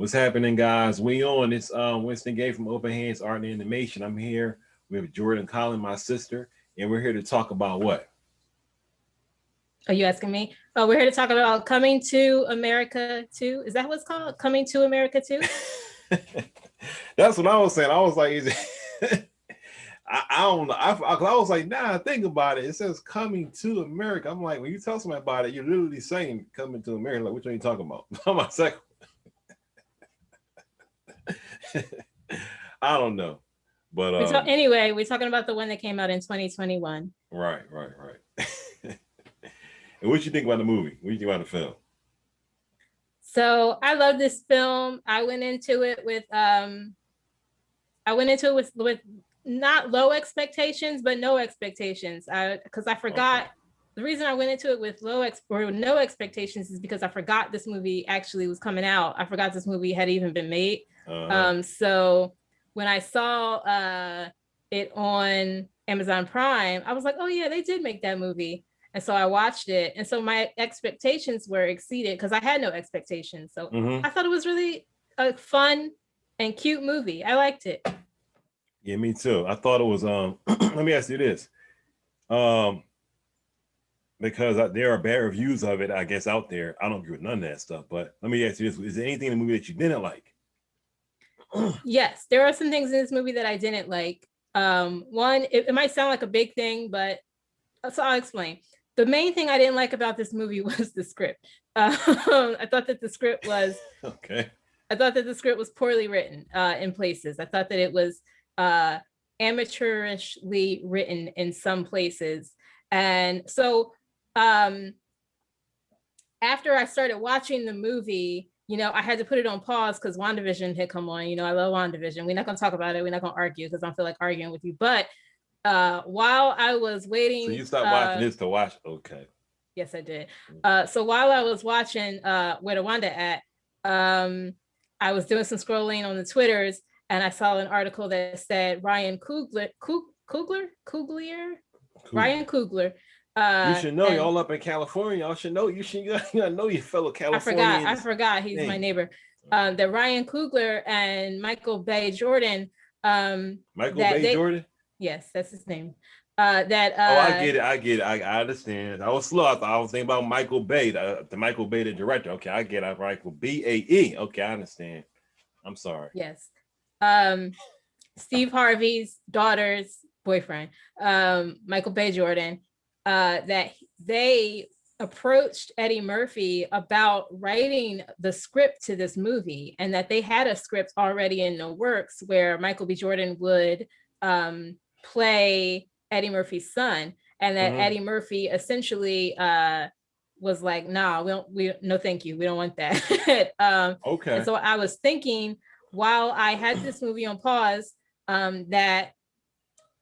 What's happening, guys? We on. It's Winston Gay from Open Hands Art and Animation. I'm here with Jordan Kauwling, my sister, and we're here to talk about what? Are you asking me? Oh, we're here to talk about Coming to America 2. Is that what it's called? Coming to America 2? That's what I was saying. I was like, is it I don't know. I was like, nah, think about it. It says Coming to America. I'm like, when you tell somebody about it, you're literally saying Coming to America. Like, which one are you talking about? I'm my second. I don't know. But anyway, we're talking about the one that came out in 2021. Right. And what you think about the movie? What do you think about the film? So I love this film. I went into it with not low expectations, but no expectations. Because I forgot. Okay. The reason I went into it with no expectations is because I forgot this movie actually was coming out. I forgot this movie had even been made. So when I saw it on Amazon Prime, I was like, oh yeah, they did make that movie. And so I watched it. And so my expectations were exceeded because I had no expectations. So I thought it was really a fun and cute movie. I liked it. Yeah, me too. I thought it was, let me ask you this. Because there are bad reviews of it, I guess, out there. I don't agree with none of that stuff. But let me ask you this. Is there anything in the movie that you didn't like? Yes, there are some things in this movie that I didn't like. One, it might sound like a big thing, but so I'll explain. The main thing I didn't like about this movie was the script. I thought that the script was okay. I thought that the script was poorly written in places. I thought that it was amateurishly written in some places. And so after I started watching the movie, I had to put it on pause because WandaVision had come on. I love WandaVision. We're not going to talk about it. We're not going to argue because I don't feel like arguing with you. But while I was waiting, so you stopped watching this to watch. Okay. Yes, I did. So while I was watching Where the Wanda at, I was doing some scrolling on the Twitters, and I saw an article that said Ryan Coogler. Ryan Coogler. You should know, y'all up in California. Y'all should know. You know your fellow Californians. I forgot. He's my neighbor. That Ryan Coogler and Michael Bay Jordan. Jordan. Yes, that's his name. I get it. I understand. I was slow. I was thinking about Michael Bay, the Michael Bay, the director. Okay, I get it. Michael Bae. Okay, I understand. I'm sorry. Yes. Steve Harvey's daughter's boyfriend, Michael Bay Jordan, that they approached Eddie Murphy about writing the script to this movie, and that they had a script already in the works where Michael B. Jordan would play Eddie Murphy's son, and that Eddie Murphy essentially was like, nah, no thank you, we don't want that. Okay. And so I was thinking while I had this movie on pause, that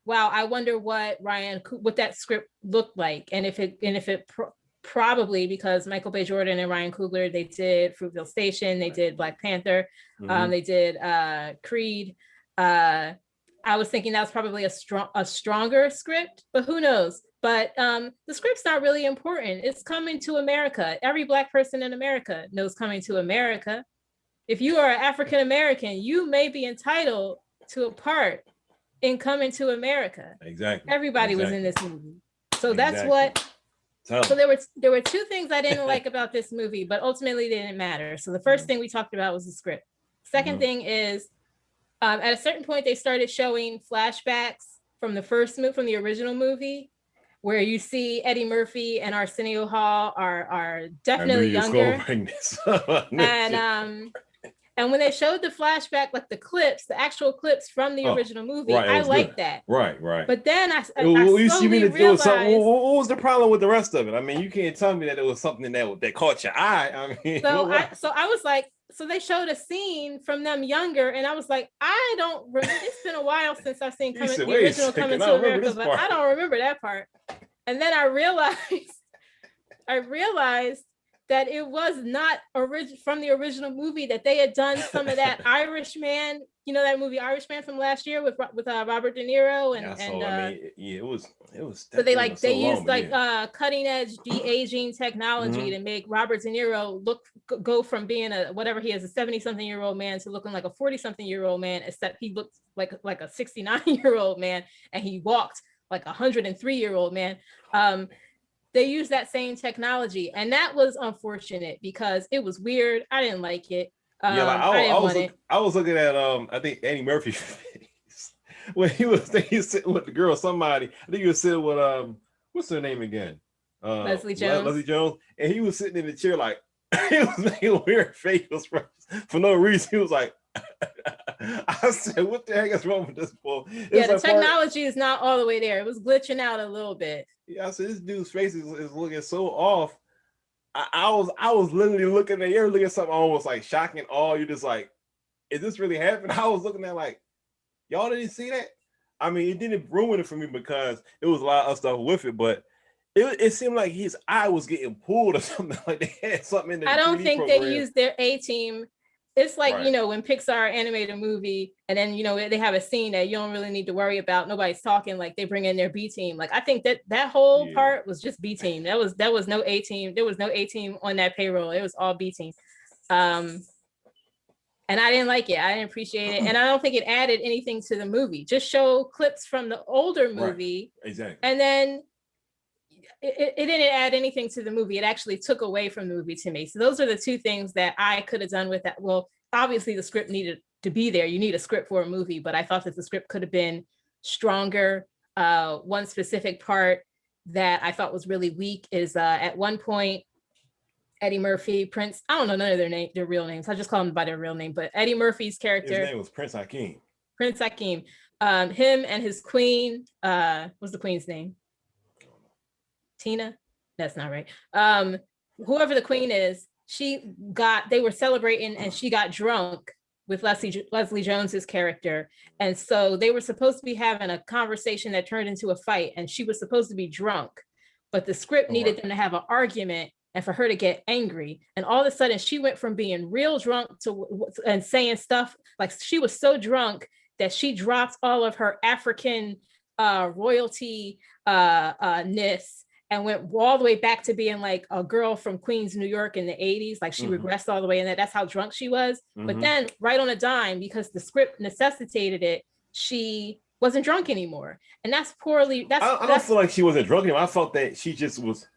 wow, I wonder what that script looked like, and if it probably, because Michael Bay Jordan and Ryan Coogler, they did Fruitvale Station, they did Black Panther, they did Creed. I was thinking that was probably a stronger script, but who knows? But the script's not really important. It's Coming to America. Every Black person in America knows Coming to America. If you are African American, you may be entitled to a part in Coming to America. Exactly. Everybody was in this movie. So that's what. So there were two things I didn't like about this movie, but ultimately they didn't matter. So the first thing we talked about was the script. Second thing is, at a certain point, they started showing flashbacks from the original movie, where you see Eddie Murphy and Arsenio Hall are definitely younger. And when they showed the flashback, like the actual clips from the original movie, I liked that. Right. But then I slowly realized, what was the problem with the rest of it? I mean, you can't tell me that it was something that caught your eye. I mean, so I was like, so they showed a scene from them younger, and I was like, I don't remember. It's been a while since I've seen the original Coming to America, but I don't remember that part. And then I realized that it was not from the original movie, that they had done some of that Irishman, you know, that movie Irishman from last year with Robert De Niro it was so definitely they so long, used but like yeah. cutting edge de-aging technology to make Robert De Niro go from being a whatever he is, a 70-something-year-old man, to looking like a 40-something-year-old man, except he looked like a 69-year-old man, and he walked like a 103-year-old man. They used that same technology, and that was unfortunate because it was weird. I didn't like it. Yeah, like I didn't want it. I was looking at I think Eddie Murphy face when he was sitting with the girl, somebody. I think he was sitting with what's her name again? Leslie Jones. Leslie Jones, and he was sitting in the chair like he was making weird faces for no reason. He was like, I said, "What the heck is wrong with this boy?" Yeah, the technology is not all the way there. It was glitching out a little bit. Yeah, I said, this dude's face is looking so off. I was literally looking at, you ever look at something almost like shocking awe, you're just like, is this really happening? I was looking at like, y'all didn't see that? I mean, it didn't ruin it for me because it was a lot of stuff with it, but it seemed like his eye was getting pulled or something. Like they had something in the I don't 3D think program. they used their A-team. It's like, Right. you know, when Pixar animated a movie and then, you know, they have a scene that you don't really need to worry about. Nobody's talking, like they bring in their B-team. Like I think that whole part was just B-team. That was no A-team. There was no A-team on that payroll. It was all B-team. And I didn't like it. I didn't appreciate it. And I don't think it added anything to the movie. Just show clips from the older movie. Right. Exactly. And then it didn't add anything to the movie. It actually took away from the movie to me. So those are the two things that I could have done with that. Well, obviously the script needed to be there. You need a script for a movie, but I thought that the script could have been stronger. One specific part that I thought was really weak is at one point, Eddie Murphy, Prince, I don't know none of their real names. I just call them by their real name, but Eddie Murphy's character. His name was Prince Hakeem. Prince Hakeem. Him and his queen, what's the queen's name? Tina? That's not right. Whoever the queen is, they were celebrating and she got drunk with Leslie Jones's character. And so they were supposed to be having a conversation that turned into a fight, and she was supposed to be drunk, but the script needed them to have an argument and for her to get angry. And all of a sudden she went from being real drunk and saying stuff like she was so drunk that she dropped all of her African royalty ness and went all the way back to being like a girl from Queens, New York in the 80s. Like she regressed all the way in that. That's how drunk she was. But then right on a dime, because the script necessitated it, she wasn't drunk anymore. And that's poorly. I don't feel like she wasn't drunk anymore. I felt that she just was.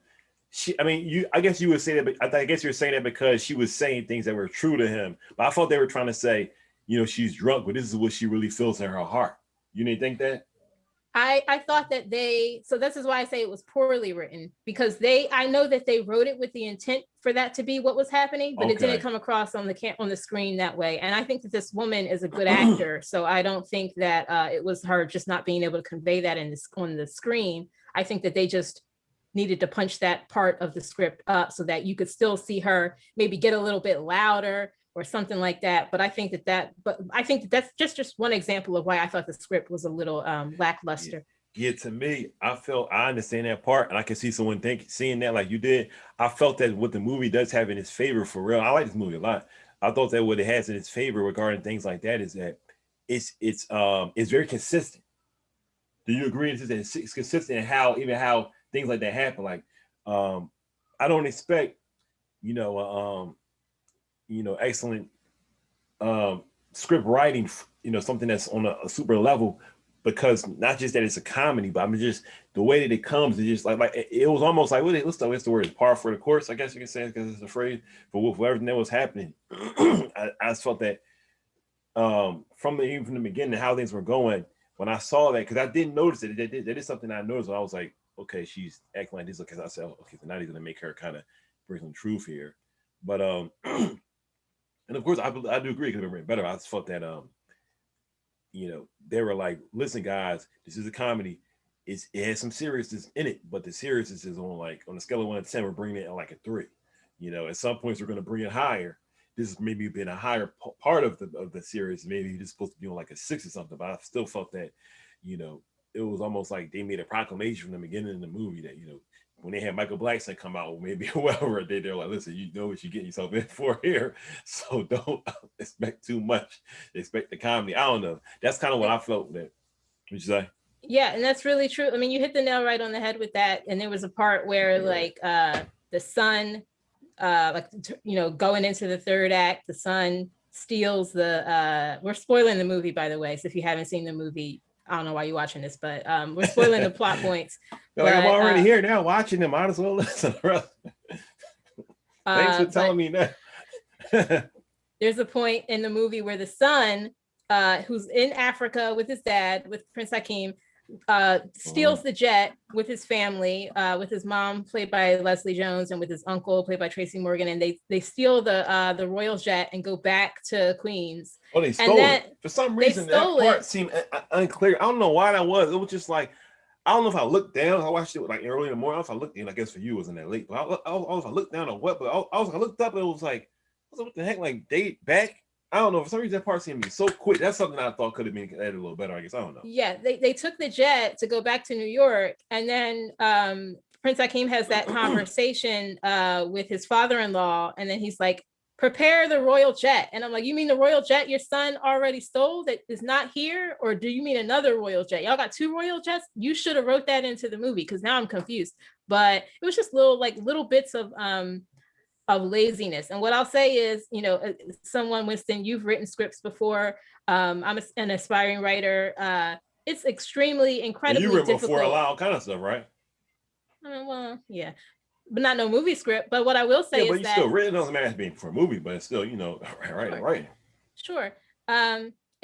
I mean, I guess you would say that, but I guess you're saying that because she was saying things that were true to him. But I thought they were trying to say, you know, she's drunk, but this is what she really feels in her heart. You didn't think that? I thought that so this is why I say it was poorly written, because I know that they wrote it with the intent for that to be what was happening, but it didn't come across on the screen that way. And I think that this woman is a good actor, so I don't think that it was her just not being able to convey that on the screen. I think that they just needed to punch that part of the script up so that you could still see her maybe get a little bit louder or something like that. But I think that's just one example of why I thought the script was a little lackluster. Yeah, to me, I understand that part, and I can see someone seeing that like you did. I felt that what the movie does have in its favor for real. I like this movie a lot. I thought that what it has in its favor regarding things like that is that it's very consistent. Do you agree? It's consistent in how things like that happen. Like I don't expect, excellent script writing, something that's on a super level, because not just that it's a comedy, but I mean just the way that it comes is just like it was almost like what's the word? Par for the course, I guess you can say, because it's a phrase for everything that was happening. I felt that from the beginning, how things were going. When I saw that, because I didn't notice it, that is something I noticed. When I was like, okay, she's acting like this, because I said, okay, so now he's gonna make her kind of bring some truth here. But and of course I do agree, it could have been better. I just felt that they were like, listen guys, this is a comedy. It has some seriousness in it, but the seriousness is on a scale of 1 to 10, we're bringing it at like a 3. At some points we're gonna bring it higher. This is maybe been a higher part of the series. Maybe you're just supposed to be on like a 6 or something. But I still felt that, it was almost like they made a proclamation from the beginning of the movie that, when they had Michael Blackson come out, maybe whoever, they're like, listen, you know what you're getting yourself in for here, so don't expect too much. Expect the comedy. I don't know. That's kind of what I felt. That would you say? Yeah, and that's really true. I mean, you hit the nail right on the head with that. And there was a part where like the son, like going into the third act, the son steals the. We're spoiling the movie, by the way. So if you haven't seen the movie, I don't know why you're watching this, but we're spoiling the plot points. Like, I'm already here now watching them. Might as well listen. Thanks for telling me that. There's a point in the movie where the son, who's in Africa with his dad, with Prince Hakeem, steals the jet with his family, with his mom played by Leslie Jones and with his uncle played by Tracy Morgan, and they steal the royal jet and go back to Queens. Oh, they stole it. For some reason, that part seemed unclear. I don't know why that was. It was just like, I don't know if I looked down. I watched it like early in the morning. I looked in. I guess for you it wasn't that late. But I looked down or what? But I looked up and it was like, what the heck? Like they back? I don't know. For some reason, that part seemed to be so quick. That's something I thought could have been edited a little better. I guess I don't know. Yeah, they took the jet to go back to New York, and then Prince Hakeem has that conversation with his father-in-law, and then he's like, prepare the royal jet. And I'm like, you mean the royal jet your son already stole that is not here? Or do you mean another royal jet? Y'all got 2 royal jets? You should have wrote that into the movie, because now I'm confused. But it was just little bits of laziness. And what I'll say is, someone, Winston, you've written scripts before. I'm an aspiring writer. It's incredibly you written difficult. Before all kind of stuff, right? Well, yeah. But not no movie script. But what I will say is but you still written, doesn't matter as being for a movie, but it's still, right. Sure.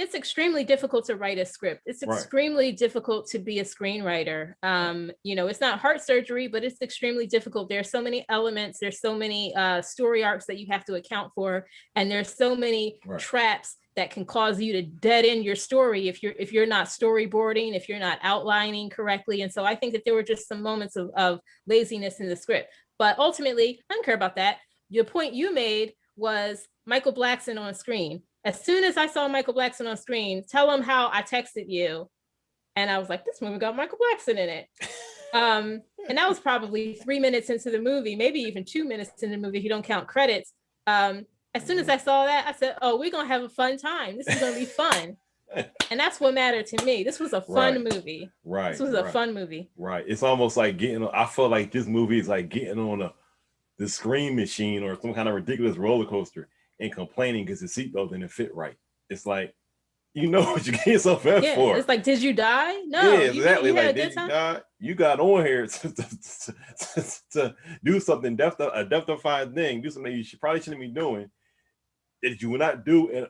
It's extremely difficult to write a script. It's extremely difficult to be a screenwriter. It's not heart surgery, but it's extremely difficult. There's so many elements. There's so many story arcs that you have to account for, and there's so many traps that can cause you to dead end your story if you're not storyboarding, if you're not outlining correctly. And so I think that there were just some moments of laziness in the script. But ultimately, I don't care about that. The point you made was Michael Blackson on screen. As soon as I saw Michael Blackson on screen, tell him how I texted you. And I was like, this movie got Michael Blackson in it. And that was probably 3 minutes into the movie, maybe even 2 minutes in the movie if you don't count credits. As soon as I saw that, I said, oh, we're going to have a fun time. This is going to be fun. And that's what mattered to me. This was a fun movie. Right. This was a fun movie. Right. It's almost like I feel like this movie is like getting on the screen machine or some kind of ridiculous roller coaster and complaining because the seatbelt didn't fit right. It's like, what you get yourself in for. It's like, did you die? No. Yeah, exactly. Like, did you die? You got on here to do something, a death-defying thing, do something you probably shouldn't be doing, that you would not do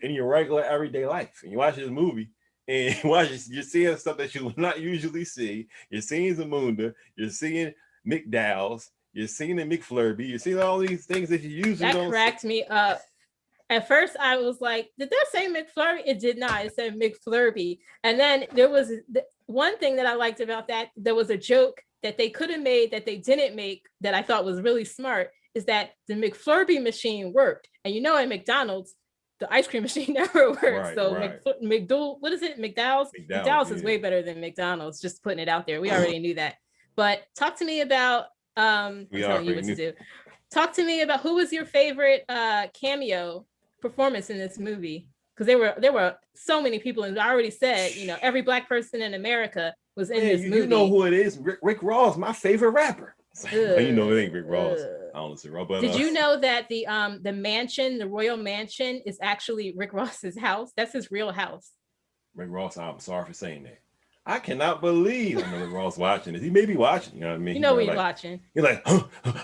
in your regular everyday life. And you watch this movie and you're seeing stuff that you would not usually see. You're seeing Zamunda, you're seeing McDowell's, you're seeing the McFlurby, you're seeing all these things that you usually don't see. That cracked me up. At first, I was like, did that say McFlurry? It did not. It said McFlurby. And then there was one thing that I liked about that. There was a joke that they could have made that they didn't make that I thought was really smart, is that the McFlurby machine worked. And at McDonald's, the ice cream machine never works. What is it? McDowell's? McDowell's is way better than McDonald's, just putting it out there. We already knew that. But talk to me about, I'm telling you what to do. Talk to me about who was your favorite cameo performance in this movie, because there were so many people, and I already said every Black person in America was in this movie. You know who it is? Rick Ross, my favorite rapper. It ain't Rick Ross. I don't say Ross. But did you know that the mansion, the royal mansion, is actually Rick Ross's house? That's his real house. Rick Ross, I'm sorry for saying that. I cannot believe I know Rick Ross watching this. He may be watching, you know what I mean? What he's watching. You're like,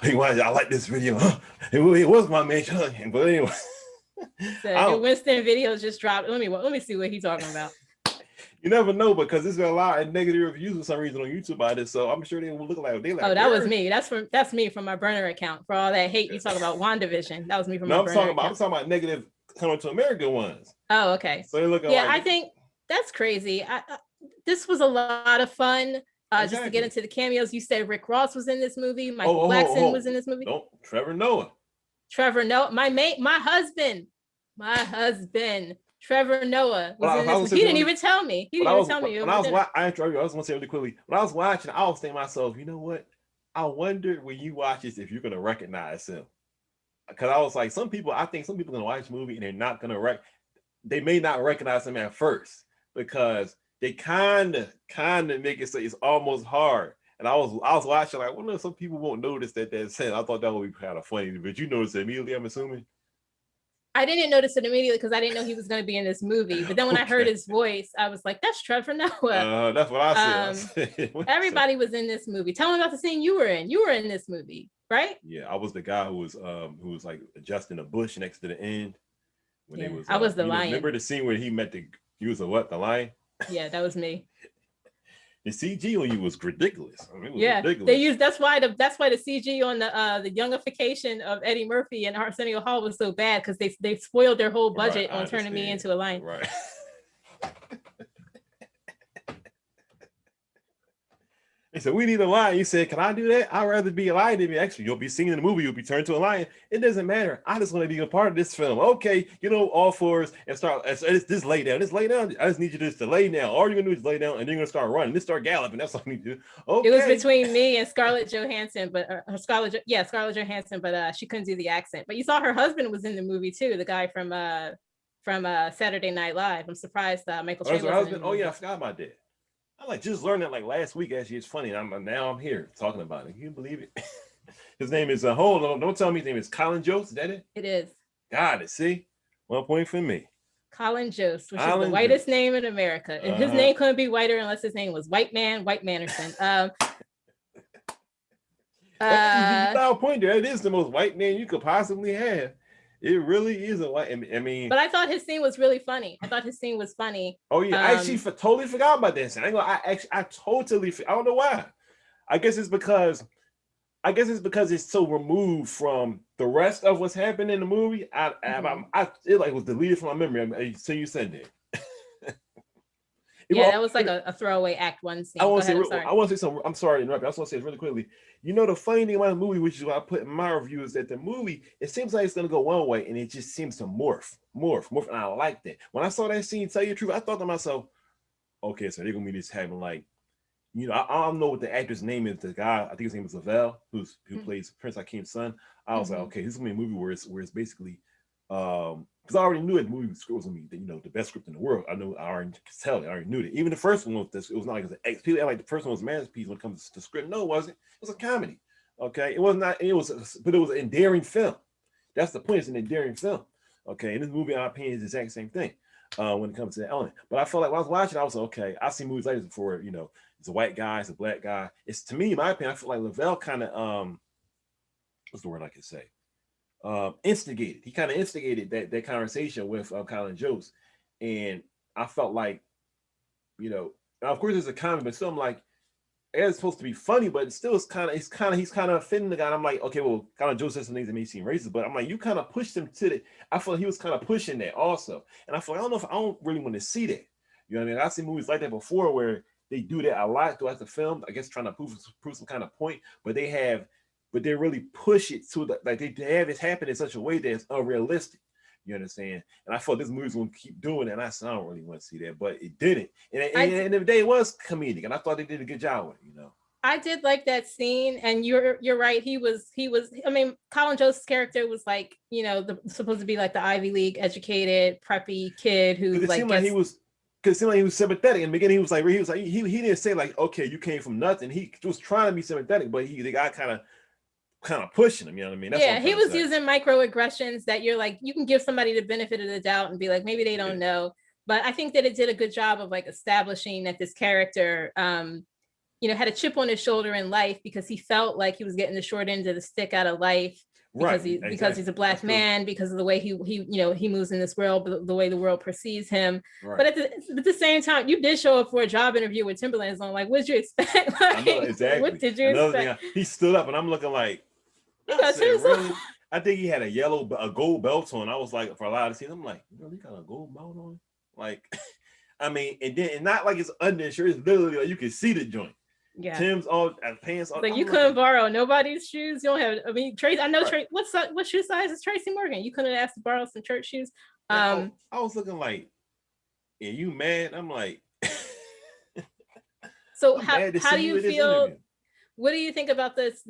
hey, I like this video. It was my mansion. But anyway. So Winston videos just dropped. Let me see what he's talking about. You never know, because there's a lot of negative reviews for some reason on YouTube about it. So I'm sure they will look like they like. Oh, that was me. That's me from my burner account for all that hate you talk about WandaVision. That was me from my burner account. I'm talking about negative Coming to America ones. Oh, okay. So they look like, I think that's crazy. This was a lot of fun. Just to get into the cameos, you said Rick Ross was in this movie. Michael Blackson was in this movie. Trevor Noah, my husband, Trevor Noah was in this movie. He didn't even tell me. I was going to say really quickly. When I was watching, I was thinking to myself, you know what? I wondered when you watch this if you're gonna recognize him. Because I was like, I think some people gonna watch the movie and they're not gonna they may not recognize him at first because they kind of make it so it's almost hard. And I was watching like, I wonder if some people won't notice that that's him. I thought that would be kind of funny, but you noticed it immediately, I'm assuming. I didn't notice it immediately because I didn't know he was going to be in this movie. But then when I heard his voice, I was like, "That's Trevor Noah." That's what I said. Everybody was in this movie. Tell me about the scene you were in. You were in this movie, right? Yeah, I was the guy who was like adjusting a bush next to the end when they was. I was the lion. Remember the scene where he met he was the lion? Yeah, that was me. The CG on you was ridiculous. I mean, it was ridiculous. They used that's why the CG on the youngification of Eddie Murphy and Arsenio Hall was so bad because they spoiled their whole budget on turning me into a lion. Right. He said, we need a lion. He said, can I do that? I'd rather be a lion than be actually. You'll be singing in the movie. You'll be turned to a lion. It doesn't matter. I just want to be a part of this film. Okay, all fours and start. Just lay down. Just lay down. I just need you to lay down. All you're going to do is lay down and then you're going to start running. Just start galloping. That's all you need to do. Okay. It was between me and Scarlett Johansson, but Scarlett Johansson, but she couldn't do the accent. But you saw her husband was in the movie too. The guy from Saturday Night Live. I'm surprised Michael Chandler. Husband? Oh yeah, I forgot about that. I just learned that last week. Actually, it's funny. Now I'm here talking about it. Can you believe it? His name is hold on. Don't tell me his name is Colin Jost. Is that it? It is. Got it. See, 1 point for me. Colin Jost, which is the whitest name in America. And his name couldn't be whiter unless his name was White Mannerson. Point there. It is the most white name you could possibly have. It really is a white. I mean, but I thought his scene was really funny. Oh yeah, I actually totally forgot about that scene. I totally. I don't know why. I guess it's because it's so removed from the rest of what's happening in the movie. It was deleted from my memory. So you said that. That was like a throwaway act one scene. I want to say something. I'm sorry to interrupt. I just want to say it really quickly. The funny thing about the movie, which is what I put in my review, is that the movie, it seems like it's going to go one way and it just seems to morph. And I like that. When I saw that scene, tell you the truth, I thought to myself, okay, so they're going to be just having I don't know what the actor's name is. The guy, I think his name is Lavelle, who plays Prince Hakim's son. I was like, okay, this is going to be a movie where it's basically, because I already knew it. The movie was going to be, the best script in the world. I already could tell it. I already knew it. Even the first one was this. It was not like it was an people like the first one was a masterpiece when it comes to script. No, it wasn't. It was a comedy. Okay, it was not. But it was an endearing film. That's the point. It's an endearing film. Okay, and this movie, in my opinion, is the exact same thing when it comes to that element. But I felt like when I was watching, I was like, okay, I've seen movies like this before. It's a white guy, it's a black guy. It's, to me, in my opinion, I feel like Lavelle kind of what's the word I could say? Instigated. He kind of instigated that conversation with Colin Jost, and I felt like, of course it's a comedy, but still I'm like, it's supposed to be funny, but it still he's kind of offending the guy. And I'm like, okay, well, Colin Jost says some things that may seem racist, but I'm like, you kind of pushed him to the. I feel like he was kind of pushing that also, and I feel like, I don't really want to see that. You know what I mean? I've seen movies like that before where they do that a lot throughout the film. I guess trying to prove some kind of point, but they really push it to they have it happen in such a way that it's unrealistic. You understand? And I thought this movie's going to keep doing it, and I said, I don't really want to see that, but it didn't. And the day it was comedic, and I thought they did a good job with it, I did like that scene, and you're right. He was. I mean, Colin Jost's character was like, supposed to be like the Ivy League educated, preppy kid who it seemed like he was sympathetic. In the beginning, he didn't say like, okay, you came from nothing. He was trying to be sympathetic, but the guy kind of pushing him, you know what I mean? That's he was using microaggressions that you're like, you can give somebody the benefit of the doubt and be like, maybe they don't know. But I think that it did a good job of like establishing that this character, had a chip on his shoulder in life because he felt like he was getting the short end of the stick out of life because he's a black man, because of the way he moves in this world, the way the world perceives him. Right. But at the same time, you did show up for a job interview with Timberlands on. Like, what did you expect? I know, exactly. What did you expect? He stood up, and I'm looking like, really? I think he had a gold belt on. I was like, for a lot of scenes, I'm like, he got a gold belt on? Like, I mean, and not like it's undershirt. It's literally like you can see the joint. Yeah. Tim's all pants. Like you couldn't borrow nobody's shoes. You don't have. I mean, Tracy. I know Tracy. What shoe size is Tracy Morgan? You couldn't ask to borrow some church shoes. I was looking like, are you mad? I'm like. So how do you feel? what do you think about this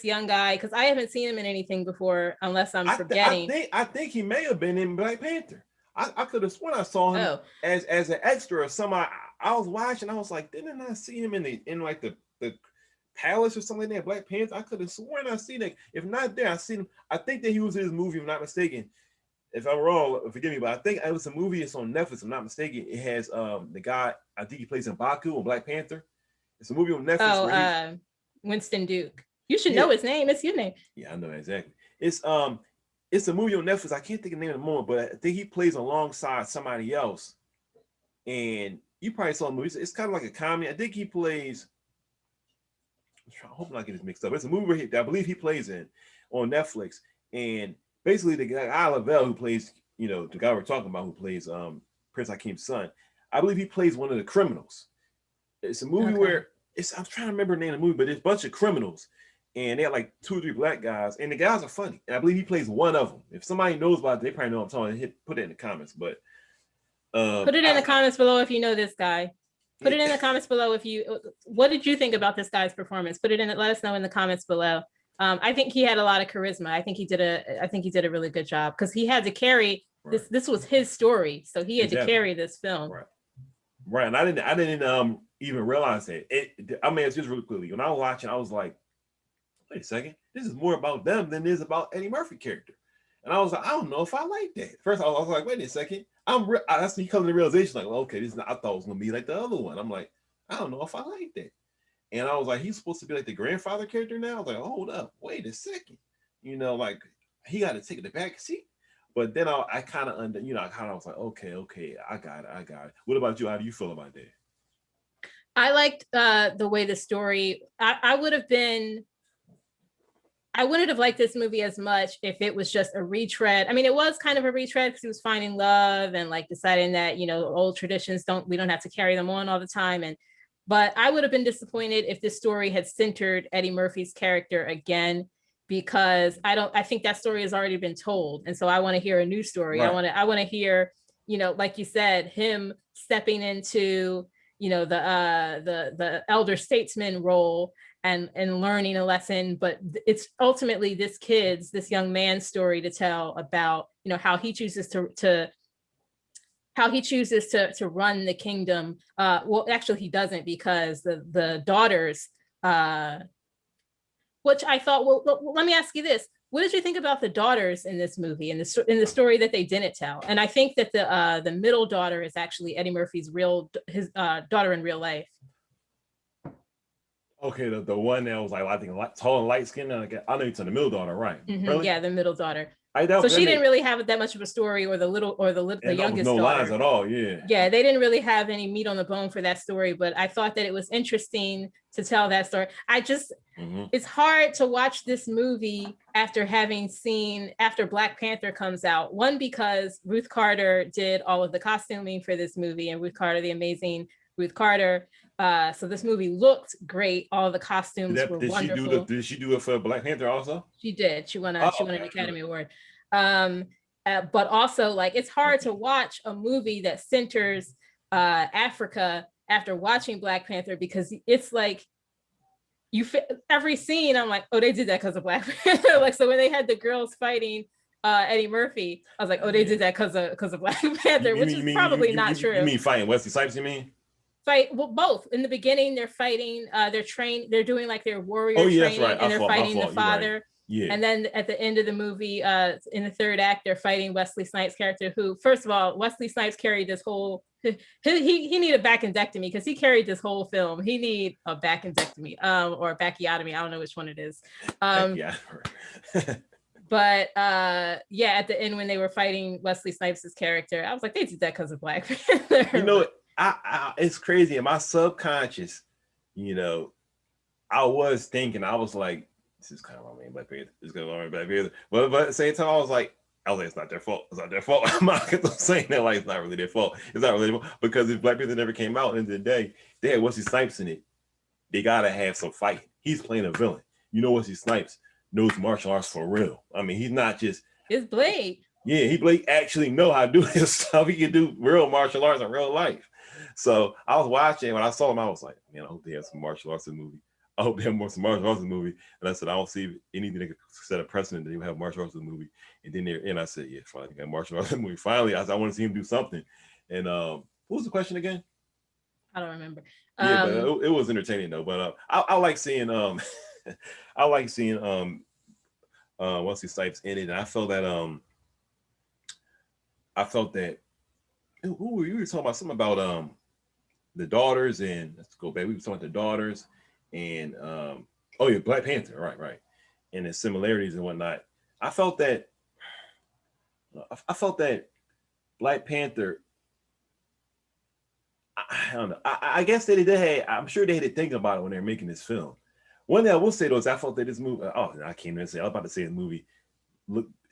young guy? Because I haven't seen him in anything before, unless I'm forgetting. I think he may have been in Black Panther. I could have sworn I saw him as an extra or somebody. I was watching. I was like, didn't I see him in like the palace or something like that? Black Panther. I could have sworn I seen that. If not there, I seen him. I think that he was in his movie. If I'm not mistaken. If I'm wrong, forgive me, but I think it was a movie. It's on Netflix. If I'm not mistaken. It has the guy. I think he plays in Baku on Black Panther. It's a movie on Netflix. Winston Duke. You should know his name. It's your name. Yeah, I know exactly. It's a movie on Netflix. I can't think of the name at the moment, but I think he plays alongside somebody else. And you probably saw the movie. It's kind of like a comedy. I think he plays. I hope I'm not getting this mixed up. It's a movie that I believe he plays in on Netflix. And basically, the guy Lavelle who plays, the guy we're talking about who plays Prince Hakim's son, I believe he plays one of the criminals. It's a movie where I'm trying to remember the name of the movie, but there's a bunch of criminals. And they have like 2 or 3 black guys, and the guys are funny. And I believe he plays one of them. If somebody knows about it, they probably know what I'm talking. Put it in the comments. But put it in the comments below if you know this guy. Put it in the comments below what did you think about this guy's performance? Put it in. Let us know in the comments below. I think he had a lot of charisma. I think he did a really good job because he had to carry this. This was his story, so he had to carry this film. Right. And I didn't even realize that. I mean, it's just really quickly. When I was watching, I was like, wait a second, this is more about them than it is about Eddie Murphy character. And I was like, I don't know if I like that. First, I was like, wait a second. That's me coming to the realization, like, well, okay, I thought it was gonna be like the other one. I'm like, I don't know if I like that. And I was like, he's supposed to be like the grandfather character now. I was like, hold up, wait a second. Like he got to take the back seat. But then I kind of was like, okay, I got it. What about you? How do you feel about that? I liked the way the story. I wouldn't have liked this movie as much if it was just a retread. I mean, it was kind of a retread because he was finding love and like deciding that, old traditions we don't have to carry them on all the time. But I would have been disappointed if this story had centered Eddie Murphy's character again, because I think that story has already been told. And so I want to hear a new story. Right. I want to hear, like you said, him stepping into, the elder statesman role and learning a lesson. But it's ultimately this young man's story to tell about, how he chooses to run the kingdom. Well, actually he doesn't, because the daughters, which I thought, well, let me ask you this. What did you think about the daughters in this movie, in the story that they didn't tell? And I think that the middle daughter is actually Eddie Murphy's daughter in real life. Okay, the one that was like, I think tall and light skinned. I know it's the middle daughter, right? Mm-hmm. Really? Yeah, the middle daughter. So she didn't really have that much of a story, or the youngest daughter. No lines at all. Yeah. Yeah, they didn't really have any meat on the bone for that story, but I thought that it was interesting to tell that story. It's hard to watch this movie after Black Panther comes out. One, because Ruth Carter did all of the costuming for this movie, and Ruth Carter, the amazing Ruth Carter. So this movie looked great. All the costumes were wonderful. Did she do it for Black Panther also? She did. She won an Academy Award. But also, like, it's hard to watch a movie that centers Africa after watching Black Panther, because it's like every scene I'm like, oh, they did that because of Black Panther. Like, so when they had the girls fighting Eddie Murphy, I was like, oh, they did that because of Black Panther, which is probably not true. You mean fighting Wesley Snipes, you mean? Both. In the beginning, they're fighting, they're doing like their warrior training, right. And they're fighting the father. Right. Yeah. And then at the end of the movie, in the third act, they're fighting Wesley Snipes' character, who, first of all, Wesley Snipes carried this whole, he needed a backendectomy, because he carried this whole film. He need a backendectomy, or a bachiotomy. I don't know which one it is. But at the end, when they were fighting Wesley Snipes' character, I was like, they did that because of Black Panther. It's crazy. In my subconscious, I was thinking, I was like, this is kind of my main Black Panther. This is going to be Black Panther. But at the same time, I was like, it's not their fault. It's not their fault. I'm not saying that like it's not really their fault. It's not really their fault, because if Black Panther never came out, at the end of the day, they had Wesley Snipes in it. They gotta have some fighting. He's playing a villain. Wesley Snipes knows martial arts for real. I mean, he's not just his blade. Yeah, Blake actually know how to do his stuff. He can do real martial arts in real life. So I was watching, when I saw him, I was like, man, I hope they have some martial arts in the movie. I hope they have more some martial arts in the movie. And I said, I don't see anything that could set a precedent that you have martial arts in the movie. And then they're in. I said, yeah, finally got martial arts in the movie. Finally, I want to see him do something. And what was the question again? I don't remember. Yeah, but it was entertaining though. But I like seeing I like seeing Wesley Snipes in it, and I felt that who we were talking about something about the daughters, and let's go back. We were talking about the daughters and oh yeah, Black Panther, right, and the similarities and whatnot. I felt that Black Panther. I don't know. I guess they did. I'm sure they had to think about it when they were making this film. One thing I will say though is I felt that this movie. Oh, I can't even say. I was about to say the movie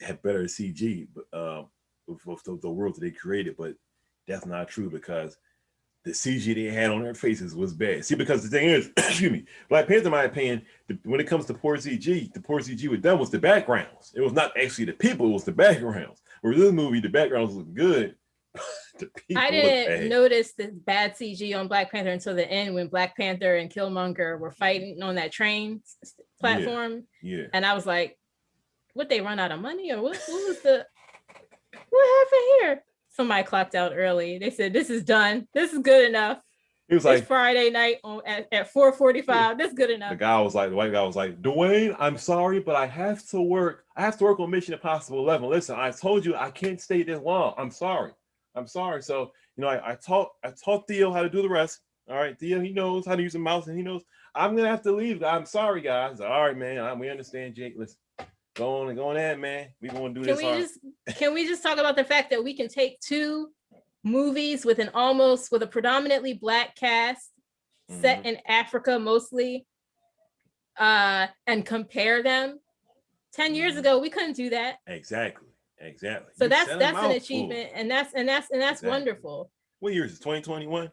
had better CG, but with the world that they created, but that's not true because the CG they had on their faces was bad. See, because the thing is, excuse me, Black Panther, in my opinion, when it comes to poor CG, the poor CG with them was the backgrounds. It was not actually the people; it was the backgrounds. Whereas this movie, the backgrounds look good. I didn't notice the bad CG on Black Panther until the end when Black Panther and Killmonger were fighting on that train platform. Yeah. And I was like, would they run out of money or what happened here? Somebody clocked out early. They said, this is done. This is good enough. It was like Friday night at 4:45. Yeah. This is good enough. The white guy was like, Dwayne, I'm sorry, but I have to work on Mission Impossible 11. Listen, I told you I can't stay this long. I'm sorry. So, I taught Theo how to do the rest. All right, Theo, he knows how to use a mouse and he knows I'm going to have to leave. I'm sorry, guys. All right, man. We understand, Jake. Listen, go on ahead, man. We're going to do this. Can we just talk about the fact that we can take two movies with a predominantly Black cast set in Africa mostly and compare them? 10 years ago, we couldn't do that. Exactly. So that's an achievement, and that's wonderful. What year is it? 2021?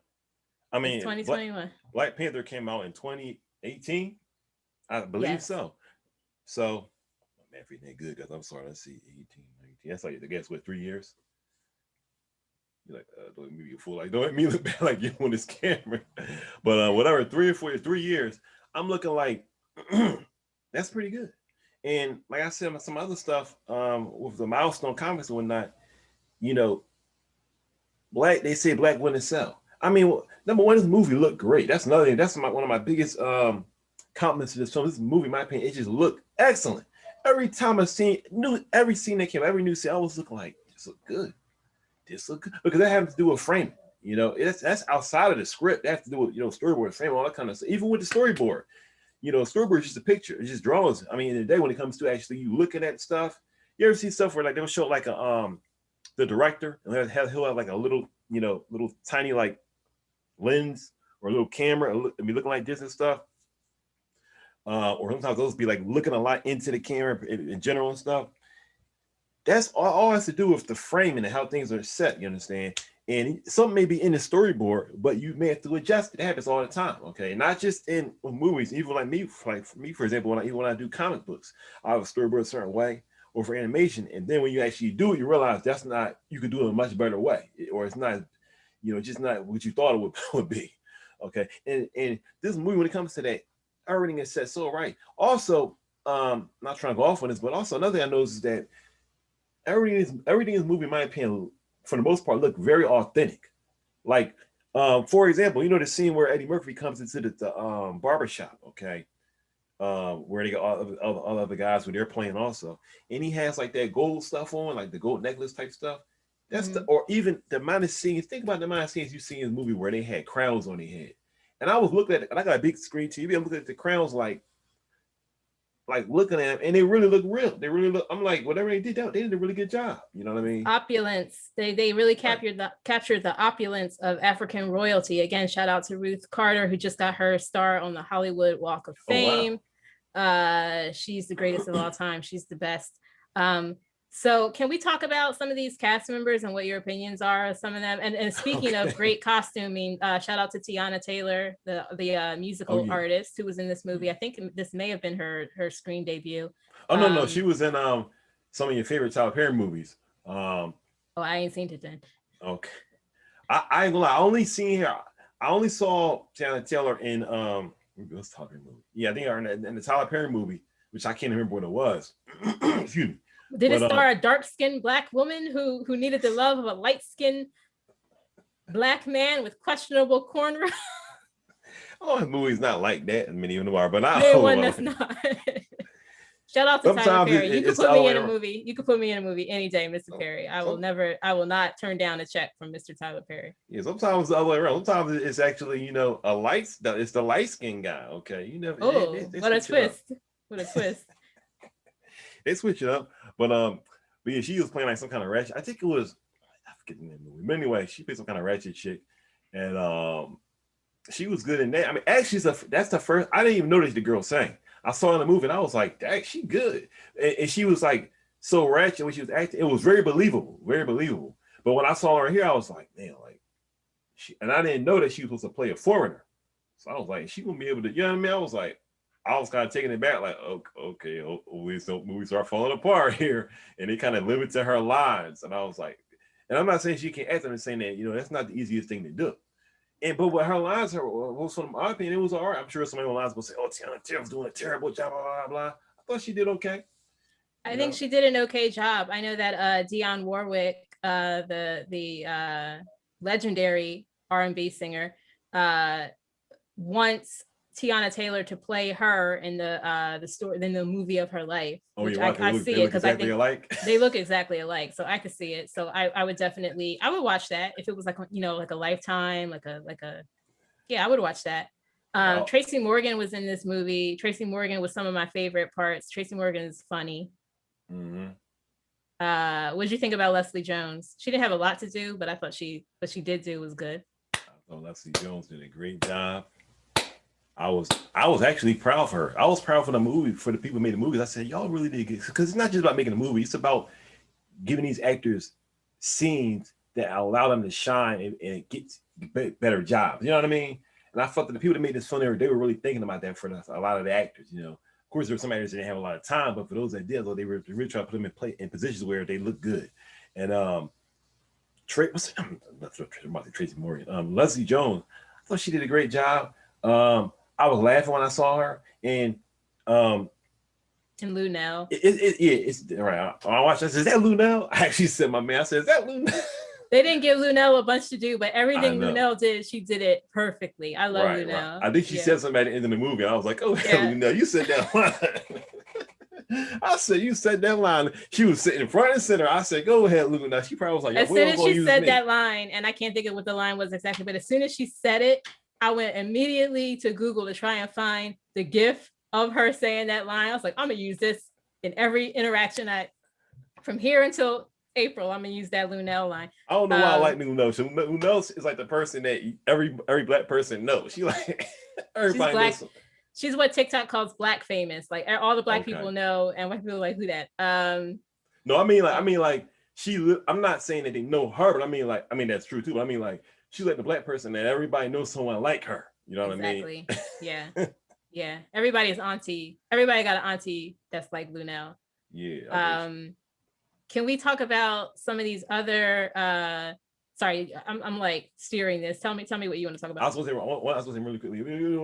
I mean, 2021. Black Panther came out in 2018, I believe. Yes. So everything good, guys. I'm sorry. Let's see, 18, 19. That's like I guess what 3 years. You're like, don't make me a fool. Like, don't make me look bad like you on this camera. But whatever, 3 years. I'm looking like that's pretty good. And like I said, some other stuff with the milestone comics and whatnot, they say Black wouldn't sell. I mean, number one, this movie looked great. That's another thing. That's one of my biggest compliments to this film. This movie, in my opinion, it just looked excellent. Every time every scene that came, every new scene, I was looking like, this look good. Because that has to do with framing. That's outside of the script. That has to do with, storyboard, frame, all that kind of stuff. Even with the storyboard. Storyboard is just a picture. It just draws. I mean, in the day when it comes to actually you looking at stuff, you ever see stuff where like they'll show like the director and he'll have like a little tiny like lens or a little camera and be looking like this and stuff. Or sometimes those be like looking a lot into the camera in general and stuff. That's all has to do with the framing and how things are set. You understand? And something may be in the storyboard, but you may have to adjust it. It happens all the time, okay? Not just in movies, even like me, for example, when I do comic books, I have a storyboard a certain way, or for animation, and then when you actually do it, you realize you could do it in a much better way, or it's not, just not what you thought it would be, okay? And this movie, when it comes to that, everything is set so right. Also, not trying to go off on this, but also another thing I noticed is that everything in this movie, in my opinion, for the most part, look very authentic. Like, for example, the scene where Eddie Murphy comes into the barbershop, okay, where they got all other guys who they're playing also, and he has like that gold stuff on, like the gold necklace type stuff. That's or even the amount of scenes. Think about the amount of scenes you see in the movie where they had crowns on their head. And I was looking at it, and I got a big screen TV. I'm looking at the crowns like looking at them, and they really look real. They really look. I'm like, whatever they did, they did a really good job. You know what I mean? Opulence. They really captured the opulence of African royalty. Again, shout out to Ruth Carter, who just got her star on the Hollywood Walk of Fame. Oh, wow. She's the greatest of all time. She's the best. So can we talk about some of these cast members and what your opinions are of some of them? And speaking of great costuming, shout out to Tiana Taylor, the musical artist who was in this movie. I think this may have been her screen debut. Oh, no, she was in some of your favorite Tyler Perry movies. I ain't seen it then. Okay. I ain't gonna lie, I only saw Tiana Taylor in Let's talk movie. Yeah, I think in the Tyler Perry movie, which I can't remember what it was. Excuse me. Did it star a dark-skinned Black woman who needed the love of a light-skinned Black man with questionable cornrows? Oh, movie's not like that. Many of them are, but I Name one that's not. Shout out to Tyler Perry. You can put me in a movie. You can put me in a movie any day, Mr. Perry. I will not turn down a check from Mr. Tyler Perry. Yeah, sometimes it's the other way around. Sometimes it's actually, it's the light skinned guy. Okay. You never. Oh, what a twist. What a twist. They switch it up. But yeah, she was playing like some kind of ratchet. I think it was, I forget the name of the movie. But anyway, she played some kind of ratchet chick. And she was good in that. I mean, actually, that's the first, I didn't even notice the girl sang. I saw her in the movie and I was like, dang, she good. And she was like so ratchet when she was acting. It was very believable, very believable. But when I saw her here, I was like, man, like and I didn't know that she was supposed to play a foreigner. So I was like, she gonna be able to, you know what I mean? I was kind of taking it back, like, okay, we start falling apart here. And it kind of limited her lines. And I was like, and I'm not saying she can't act, I'm just saying that, that's not the easiest thing to do. But with her lines, from my opinion, it was all right. I'm sure somebody lines will say, "Oh, Tiana Taylor's doing a terrible job." Blah blah blah. I thought she did okay. I think she did an okay job. I know that Dionne Warwick, the legendary R&B singer, wants Tiana Taylor to play her in the story, in the movie of her life. Oh, which I see it because I think alike. They look exactly alike, so I could see it. So I would definitely, I would watch that if it was like like a Lifetime, like a yeah, I would watch that. Wow. Tracy Morgan was in this movie. Tracy Morgan was some of my favorite parts. Tracy Morgan is funny. Mm-hmm. What did you think about Leslie Jones? She didn't have a lot to do, but I thought what she did do was good. I thought Leslie Jones did a great job. I was actually proud of her. I was proud for the movie, for the people who made the movies. I said, y'all really did good. Because it's not just about making a movie. It's about giving these actors scenes that allow them to shine and get better jobs. You know what I mean? And I felt that the people that made this film, they were really thinking about that for a lot of the actors. Of course, there were some actors that didn't have a lot of time, but for those that did, they were really trying to put them in positions where they look good. And Tracy Morgan, Leslie Jones, I thought she did a great job. I was laughing when I saw her, and Lunel. It's right. I watched. I said, "Is that Lunel?" I actually said, "My man," I said, "Is that Lunel?" They didn't give Lunel a bunch to do, but everything Lunel did, she did it perfectly. I love Lunel. Right. I think she said something at the end of the movie. I was like, "Oh, yeah. Lunel, you said that line." I said, "You said that line." She was sitting in front and center. I said, "Go ahead, Lunel." She probably was like, as soon as she said that line, and I can't think of what the line was exactly, but as soon as she said it, I went immediately to Google to try and find the GIF of her saying that line. I was like, I'm gonna use this in every interaction from here until April. I'm gonna use that Lunel line. I don't know why I like Lunel. Lunel is like the person that every Black person knows. She like everybody knows. She's what TikTok calls Black famous. Like all the Black people know, and white people are like, who that? No, I mean like she. I'm not saying that they know her, but I mean that's true too. But I mean like she's like the Black person that everybody knows someone like her. You know what I mean? Yeah. Yeah. Everybody's auntie. Everybody got an auntie that's like Lunel. Yeah. Can we talk about some of these other sorry, I'm like steering this. Tell me what you want to talk about. I was going to say really quickly.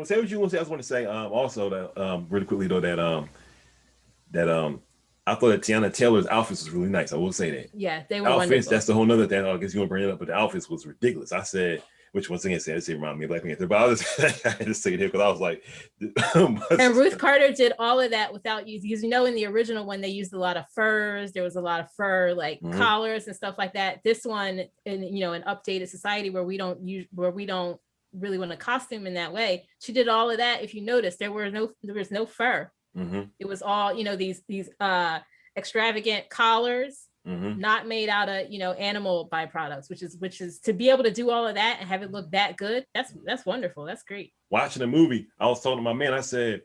Say what you want to say. I just want to say also that really quickly though that I thought that Tiana Taylor's outfits was really nice. I will say that. Yeah, they were outfits. Wonderful. That's the whole nother thing. I guess you want to bring it up, but the outfits was ridiculous. I said, which once again said, it reminded me of Black Panther, but I just say it here because I was like. And Ruth Carter did all of that without using, because in the original one they used a lot of furs. There was a lot of fur collars and stuff like that. This one, in an updated society where we don't really want to costume in that way, she did all of that. If you notice, there was no fur. Mm-hmm. It was all these extravagant collars, not made out of animal byproducts, which is to be able to do all of that and have it look that good. That's wonderful. That's great. Watching the movie, I was talking to my man. I said,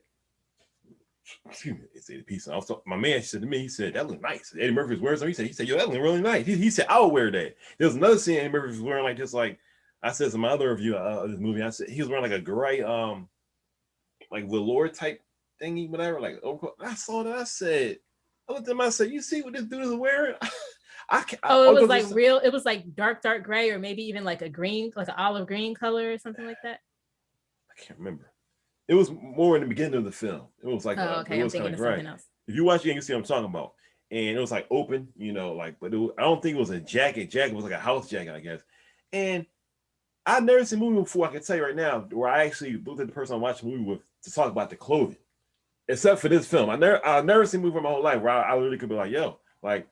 excuse me, it's a piece. My man said to me, he said, that looked nice. Eddie Murphy was wearing something. He said, yo, that looked really nice. He said, I would wear that. There was another scene Eddie Murphy was wearing like this, like I said in my other review of this movie. I said he was wearing like a gray like velour type thingy, whatever. Like I saw that. I said, I looked at him. I said, you see what this dude is wearing? It was like dark gray, or maybe even like a green, like an olive green color or something like that. I can't remember. It was more in the beginning of the film. It was like Oh, it okay. I'm was kind thinking of of something right. else. If you watch it, you can see what I'm talking about. And it was like open, like, but I don't think it was a jacket. Jacket was like a house jacket, I guess. And I've never seen a movie before. I can tell you right now, where I actually looked at the person I'm watching the movie with to talk about the clothing, except for this film. I've never seen a movie in my whole life where I literally could be like, yo, like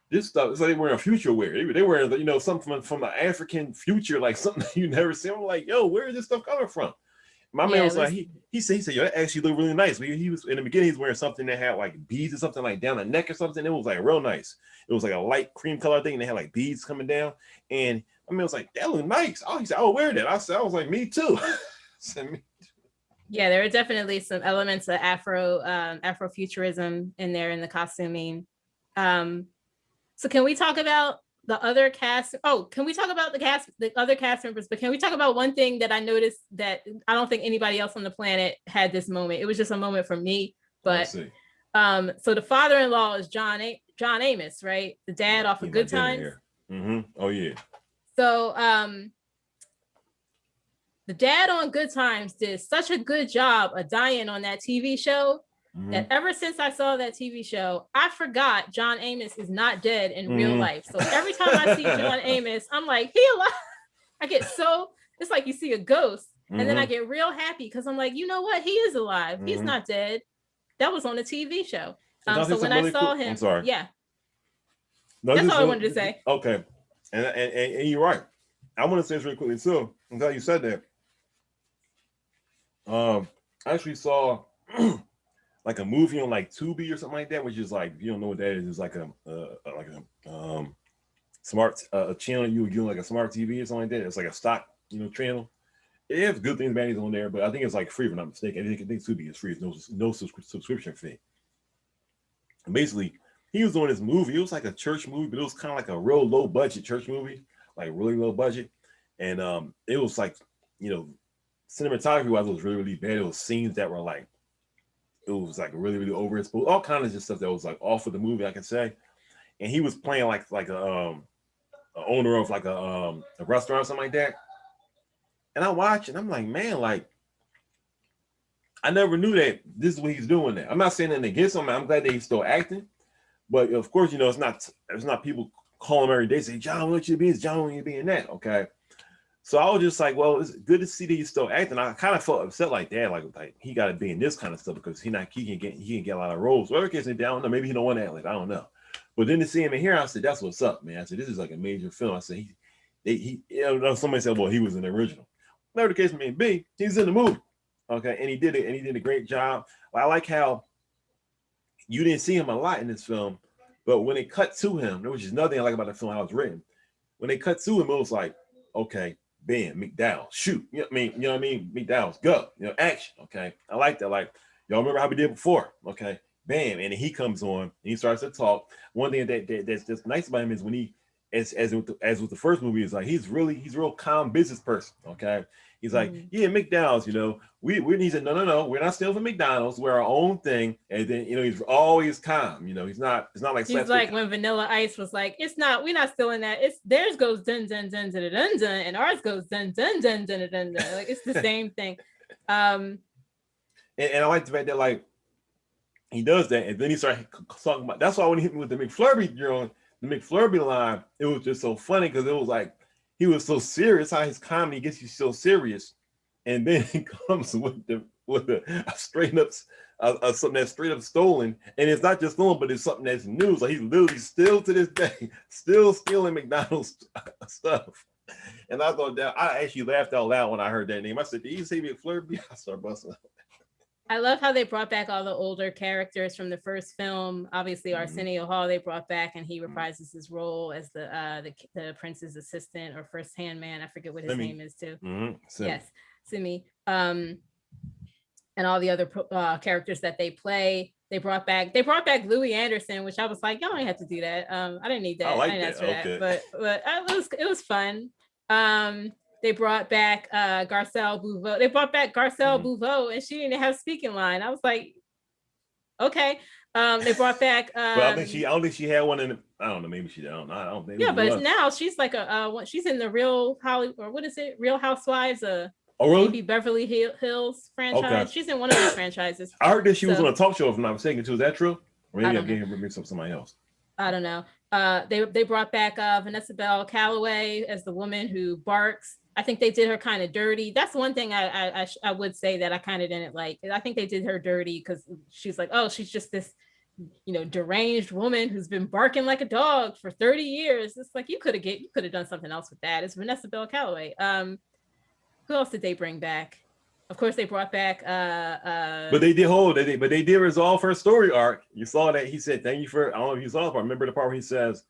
this stuff. It's like they wearing future wear. They wearing something from the African future, like something you never seen. I'm like, yo, where is this stuff coming from? My man was like, he said, yo, that actually looked really nice. He was in the beginning, he's wearing something that had like beads or something like down the neck or something. It was like real nice. It was like a light cream color thing. And they had like beads coming down. And my man was like, that looked nice. Oh, he said, I'll wear that. I was like, me too. Yeah, there are definitely some elements of Afrofuturism in there in the costuming. So can we talk about the other cast? Oh, can we talk about the other cast members? But can we talk about one thing that I noticed that I don't think anybody else on the planet had this moment? It was just a moment for me. But so the father-in-law is John Amos, right? The dad off of Good Times. Mm-hmm. Oh yeah. So the dad on Good Times did such a good job of dying on that TV show. That ever since I saw that TV show, I forgot John Amos is not dead in real life. So every time I see John Amos, I'm like, he alive. I get so, it's like you see a ghost. And then I get real happy because I'm like, you know what? He is alive. He's not dead. That was on a TV show. So when I saw him, I'm sorry. Yeah. No, that's all I wanted to say. Okay. And you're right. I want to say this really quickly too. I'm glad you said that. I actually saw like a movie on like Tubi or something like that, which is like, if you don't know what that is, it's like a smart channel you would get like a smart TV or something like that. It's like a stock, channel. It has good things, bad things on there, but I think it's like free if I'm not mistaken. I think Tubi is free. It's no subscription fee. And basically, he was doing this movie. It was like a church movie, but it was kind of like a real low budget church movie, like really low budget. And it was like, cinematography wise, it was really, really bad. It was scenes that were like, it was like really, really overexposed, all kinds of just stuff that was like off of the movie, I can say. And he was playing like a owner of like a restaurant or something like that. And I watched and I'm like, man, like I never knew that this is what he's doing there. I'm not saying anything against him. I'm glad that he's still acting, but of course, it's not people calling him every day say, John, what you be? John, what you being that? Okay. So I was just like, well, it's good to see that he's still acting. I kind of felt upset like that, like he got to be in this kind of stuff because he can get a lot of roles. Whatever case, I don't know. Maybe he don't want to act like I don't know. But then to see him in here, I said, that's what's up, man. I said, this is like a major film. I said, somebody said, well, he was in the original. Whatever the case may be, he's in the movie. Okay, and he did a great job. I like how you didn't see him a lot in this film, but when it cut to him, which is another thing I like about the film, how it's written. When they cut to him, it was like, okay, bam, McDowell, shoot. You know what I mean? McDowell's go. Action. Okay. I like that. Like, y'all remember how we did before? Okay. Bam. And then he comes on and he starts to talk. One thing that's nice about him is when he, as with the first movie, is like he's real calm business person. Okay. He's like, yeah, McDonald's, he said, no, we're not stealing from McDonald's. We're our own thing. And then, he's always calm. It's not like, he's like when Vanilla Ice was like, we're not stealing that. It's theirs goes dun dun dun dun dun dun and ours goes dun dun dun dun dun dun. Like it's the same thing. And I like the fact that like he does that, and then he started talking about. That's why when he hit me with the McFlurby line, it was just so funny because it was like he was so serious. How his comedy gets you so serious, and then he comes with a straight up something that's straight up stolen, and it's not just stolen, but it's something that's news. Like he's literally still to this day still stealing McDonald's stuff. And I thought that I actually laughed out loud when I heard that name. I said, "Did you say McFlurby?" I started busting up. I love how they brought back all the older characters from the first film. Obviously, Arsenio Hall they brought back, and he reprises his role as the prince's assistant or first hand man. I forget what his name is too. Yes, Simi. And all the other characters that they play. They brought back Louis Anderson, which I was like, y'all don't have to do that. I didn't need that. I didn't ask for that, but it was fun. They brought back Garcelle Bouveau. They brought back Garcelle Bouveau, and she didn't have a speaking line. I was like, okay. They brought back. But I don't think she had one in. I don't know. Maybe she. I don't think. Yeah, but now she's like she's in the Real Hollywood, or what is it? Real Housewives. Oh, really? maybe Beverly Hills franchise. Okay. She's in one of those franchises. I heard that she was on So a talk show, if I'm not mistaken, too. Is that true? Or I maybe I'm don't know. getting mixed up with somebody else. I don't know. They brought back Vanessa Bell Calloway as the woman who barks. I think they did her kind of dirty. That's one thing I would say that I kind of didn't like. I think they did her dirty because she's like, oh, she's just this, deranged woman who's been barking like a dog for 30 years. It's like you could have done something else with that. It's Vanessa Bell Calloway. Who else did they bring back? Of course, they brought back. But they did resolve her story arc. You saw that he said, "Thank you for." I don't know if you saw the part. Remember the part where he says,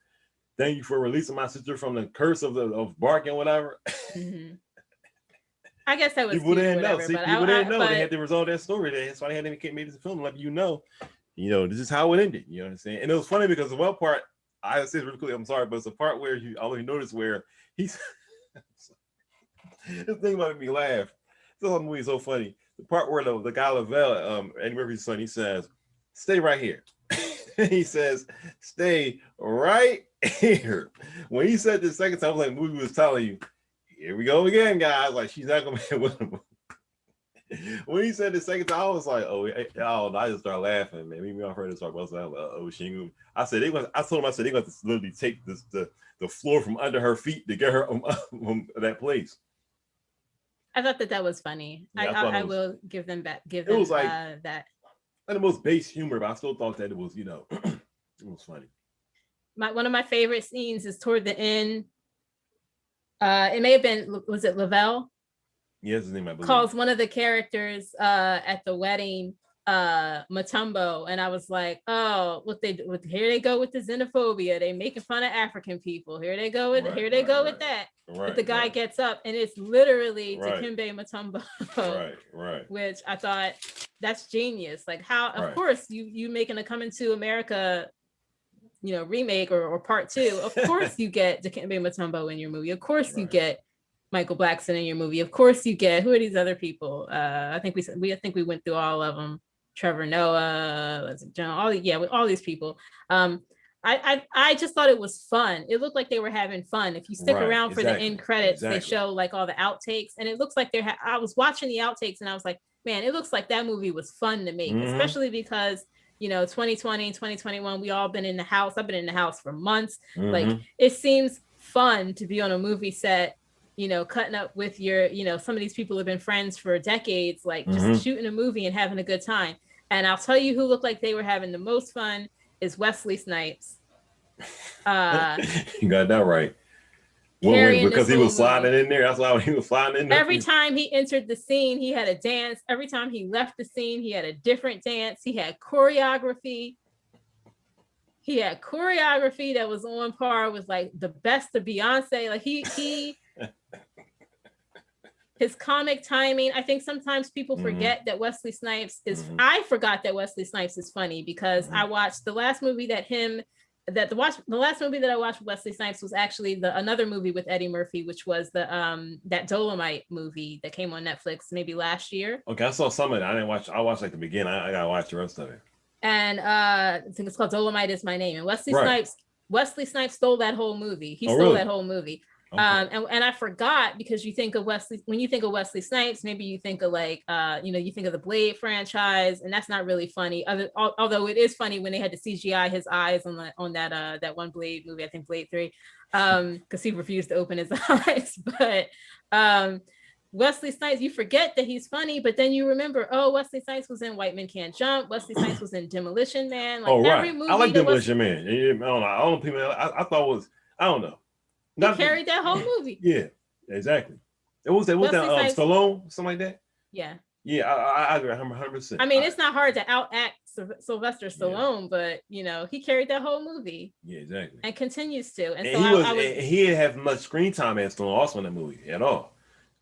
"Thank you for releasing my sister from the curse of barking, whatever." Mm-hmm. I guess that was people didn't know. whatever, See, people didn't know. They had to resolve that story. That's why they had to make this film. Like this is how it ended. You know what I'm saying? And it was funny because the one part I said really quickly. I'm sorry, but it's a part where I only noticed where he's. This thing made me laugh. This whole movie is so funny. The part where the guy Lavelle, Eddie Murphy's son, he says, "Stay right here." He says, "Stay right here." When he said the second time, I was like, the movie was telling you, here we go again, guys. Like, she's not gonna be with him. When he said the second time, I was like, I just started laughing, man. Me off to start busting out. She. I said I told him, I said they're going to literally take the floor from under her feet to get her from that place. I thought that was funny. Yeah, I will give them that. It was like that. Not the most base humor, but I still thought that it was, it was funny. One of my favorite scenes is toward the end. It may have been, was it Lavelle? Yes, his name, I believe. Calls one of the characters at the wedding Matumbo, and I was like, oh, look, here they go with the xenophobia. They making fun of African people. Here they go with that. But the guy gets up, and it's literally Dikembe Mutombo. Right. Which I thought, that's genius. Like, how, of course, you making a Coming to America, remake or part 2. Of course, you get Dikembe Mutombo in your movie. Of course, you get Michael Blackson in your movie. Of course, you get, who are these other people? I think we went through all of them. Trevor Noah, all these people. I just thought it was fun. It looked like they were having fun. If you stick around for the end credits, they show like all the outtakes, and it looks like I was watching the outtakes, and I was like, man, it looks like that movie was fun to make, especially because 2020, 2021, we all been in the house. I've been in the house for months. Like, it seems fun to be on a movie set, cutting up with your, some of these people have been friends for decades, like just shooting a movie and having a good time. And I'll tell you who looked like they were having the most fun is Wesley Snipes. You got that right. Because he was sliding in there. That's why he was sliding in there. Every time he entered the scene, he had a dance. Every time he left the scene, he had a different dance. He had choreography. That was on par with like the best of Beyonce. Like he his comic timing. I think sometimes people forget that Wesley Snipes is. I forgot that Wesley Snipes is funny because I watched the last movie that the last movie that I watched with Wesley Snipes was actually another movie with Eddie Murphy, which was that Dolomite movie that came on Netflix maybe last year. Okay, I saw some of it. I didn't watch. I watched like the beginning. I gotta watch the rest of it. And I think it's called Dolomite Is My Name. And Wesley Snipes stole that whole movie. He stole that whole movie. Okay. And I forgot, because you think of when you think of Wesley Snipes, maybe you think of like, you think of the Blade franchise, and that's not really funny. Although it is funny when they had to CGI his eyes on that one Blade movie, I think Blade 3, because he refused to open his eyes. But Wesley Snipes, you forget that he's funny, but then you remember, Wesley Snipes was in White Men Can't Jump. Wesley Snipes was in Demolition Man. Like, every movie. I like Demolition Man. I don't know. All the people I thought was, I don't know. He carried that whole movie. Yeah, exactly. It was that Stallone, something like that. Yeah. Yeah, I agree 100%. I mean, it's not hard to outact Sylvester Stallone, but he carried that whole movie. Yeah, exactly. And continues to. And so he didn't have much screen time as Stallone also in the movie at all.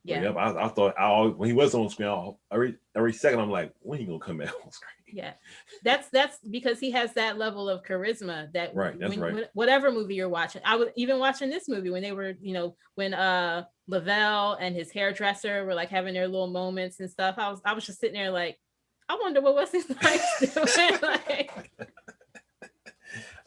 Yeah. I thought when he was on screen, every second I'm like, when he gonna come back on screen? Yeah, that's because he has that level of charisma that whatever movie you're watching. I was even watching this movie when they were, when Lavelle and his hairdresser were like having their little moments and stuff. I was just sitting there like, I wonder what Wesley Snipes doing. Like,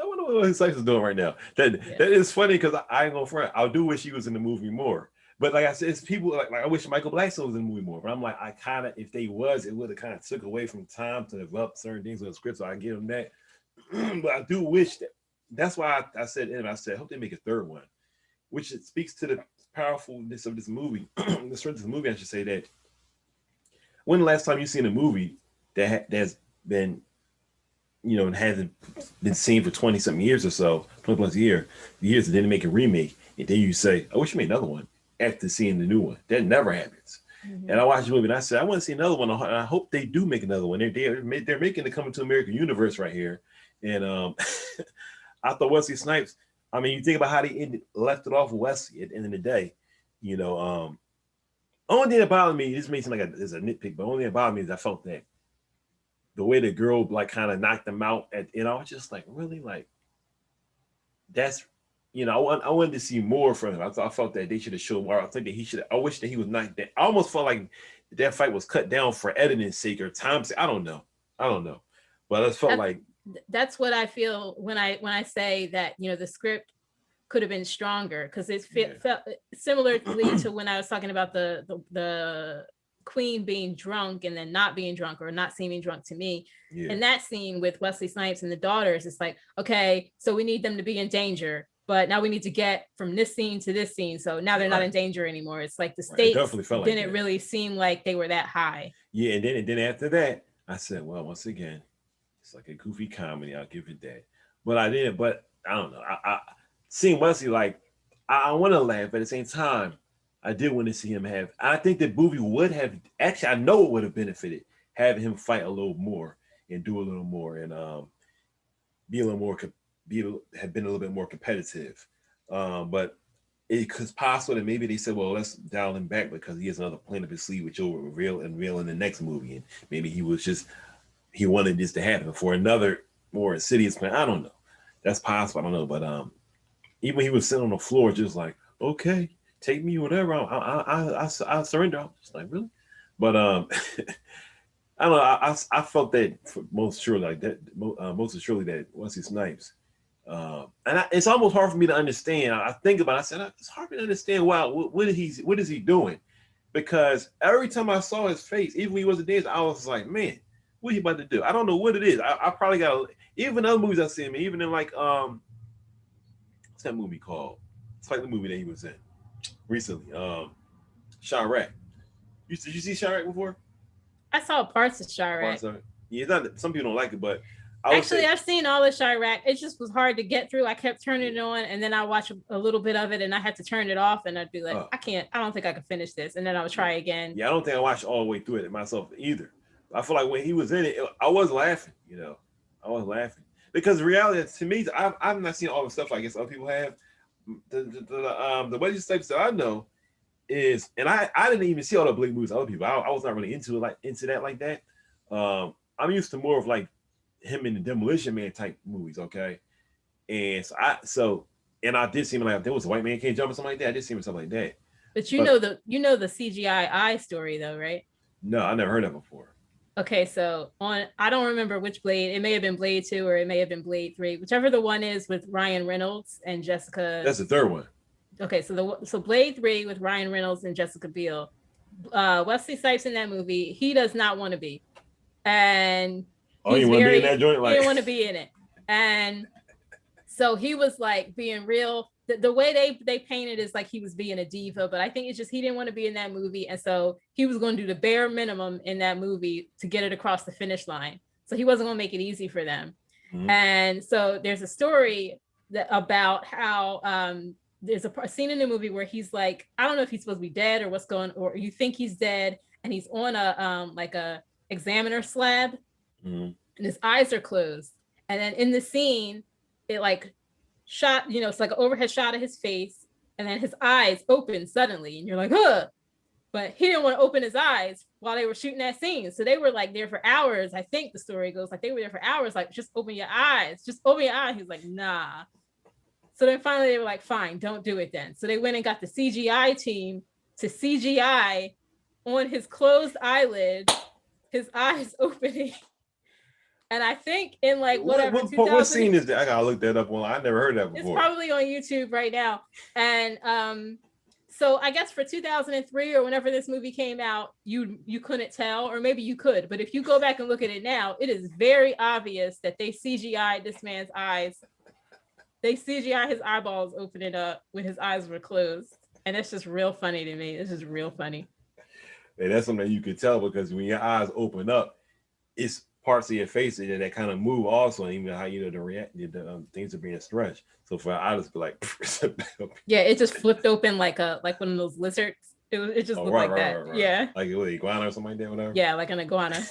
I wonder what Wesley Snipes is doing right now. That is funny, because I ain't gonna front. I do wish he was in the movie more. But like I said, it's people like I wish Michael Blackson was in the movie more. But I'm like, I kind of, if they was, it would have kind of took away from time to develop certain things in the script. So I give them that. But I do wish that. That's why I said, and I said, I hope they make a third one, which it speaks to the powerfulness of this movie, the strength of the movie. I should say that. When the last time you seen a movie that's been, hasn't been seen for 20 something years or so, 20 plus years, and then make a remake, and then you say, I wish you made another one after seeing the new one. That never happens. Mm-hmm. And I watched the movie and I said, I want to see another one. And I hope they do make another one. They're making the Coming to America universe right here. And I thought Wesley Snipes, I mean, you think about how they left it off with Wesley at the end of the day, only thing that bothered me, this may seem like it's a nitpick, but only thing that bothered me is I felt that the way the girl like kind of knocked him out at, I was just like, really, like, that's, I wanted to see more from him. I felt that they should have showed more. I think that I wish that he was not that. I almost felt like that fight was cut down for editing's sake or time's sake. I don't know. But I just felt like that's what I feel when I say that, the script could have been stronger, because it felt similarly to when I was talking about the queen being drunk and then not being drunk or not seeming drunk to me. Yeah. In that scene with Wesley Snipes and the daughters, it's like, okay, so we need them to be in danger, but now we need to get from this scene to this scene. So now they're not in danger anymore. It's like the stakes didn't really seem like they were that high. Yeah, and then after that, I said, well, once again, it's like a goofy comedy. I'll give it that. But I don't know. I seeing Wesley, like, I want to laugh, but at the same time, I did want to see him have. I think the movie would have actually. I know it would have benefited having him fight a little more and do a little more and be a little more have been a little bit more competitive. But it's possible that maybe they said, well, let's dial him back because he has another plan up his sleeve, which will reveal in the next movie, and maybe he wanted this to happen for another more insidious plan. I don't know. That's possible. I don't know, but even when he was sitting on the floor, just like, okay, take me, whatever. I surrender. I was just like, really? But I don't know. I felt that most surely that Wesley Snipes. And it's almost hard for me to understand. I think about it. I said, it's hard for me to understand why. What is he doing? Because every time I saw his face, even when he wasn't dancing, I was like, man, what are you about to do? I don't know what it is. I probably got, even other movies I see him, even in like, what's that movie called? It's like the movie that he was in recently. Chirac. Did you see Chirac before? I saw parts of Chirac. Yeah, some people don't like it, but I've seen all of Chirac. It just was hard to get through. I kept turning it on, and then I watch a little bit of it, and I had to turn it off, and I'd be like, I don't think I can finish this, and then I would try again. Yeah, I don't think I watched all the way through it myself either. I feel like when he was in it, I was laughing. I was laughing because the reality to me, I've not seen all the stuff I guess other people have. The Wesley Snipes that I know is, and I didn't even see all the Blake movies. Other people, I was not really into that like that. I'm used to more of like him in the Demolition Man type movies, okay. And I did see him like there was a White Man Can't Jump or something like that. I did see him something like that. But you know the CGI eye story though, right? No, I never heard of it before. Okay, so I don't remember which Blade. It may have been Blade 2 or it may have been Blade 3, whichever the one is with Ryan Reynolds and Jessica. That's the third one. Okay, so Blade 3 with Ryan Reynolds and Jessica Biel. Wesley Snipes in that movie, he does not want to be. And he want to be in that joint? He didn't want to be in it. And so he was like being real. The way they painted is like he was being a diva, but I think it's just he didn't want to be in that movie. And so he was going to do the bare minimum in that movie to get it across the finish line. So he wasn't going to make it easy for them. Mm-hmm. And so there's a story about how there's a scene in the movie where he's like, I don't know if he's supposed to be dead or what's going, or you think he's dead, and he's on a examiner slab, mm-hmm. and his eyes are closed. And then in the scene, it like shot, it's like an overhead shot of his face, and then his eyes open suddenly, and you're like, huh. But he didn't want to open his eyes while they were shooting that scene. So they were like there for hours. I think the story goes like they were there for hours, like, just open your eyes. Just open your eyes. He's like, nah. So then finally they were like, fine, don't do it then. So they went and got the CGI team to CGI on his closed eyelids, his eyes opening. And I think in like whatever. What scene is that? I gotta look that up online. I never heard that before. It's probably on YouTube right now. And So I guess for 2003 or whenever this movie came out, you couldn't tell, or maybe you could. But if you go back and look at it now, it is very obvious that they CGI'd this man's eyes. They CGI his eyeballs opening up when his eyes were closed, and it's just real funny to me. It's just real funny. And that's something you could tell because when your eyes open up, it's parts of your face that kind of move also, and even how the things are being stretched. So for our eyes to be like, yeah, it just flipped open like one of those lizards. It just looked like that. Right. Yeah, like an iguana or something like that, whatever. Yeah, like an iguana.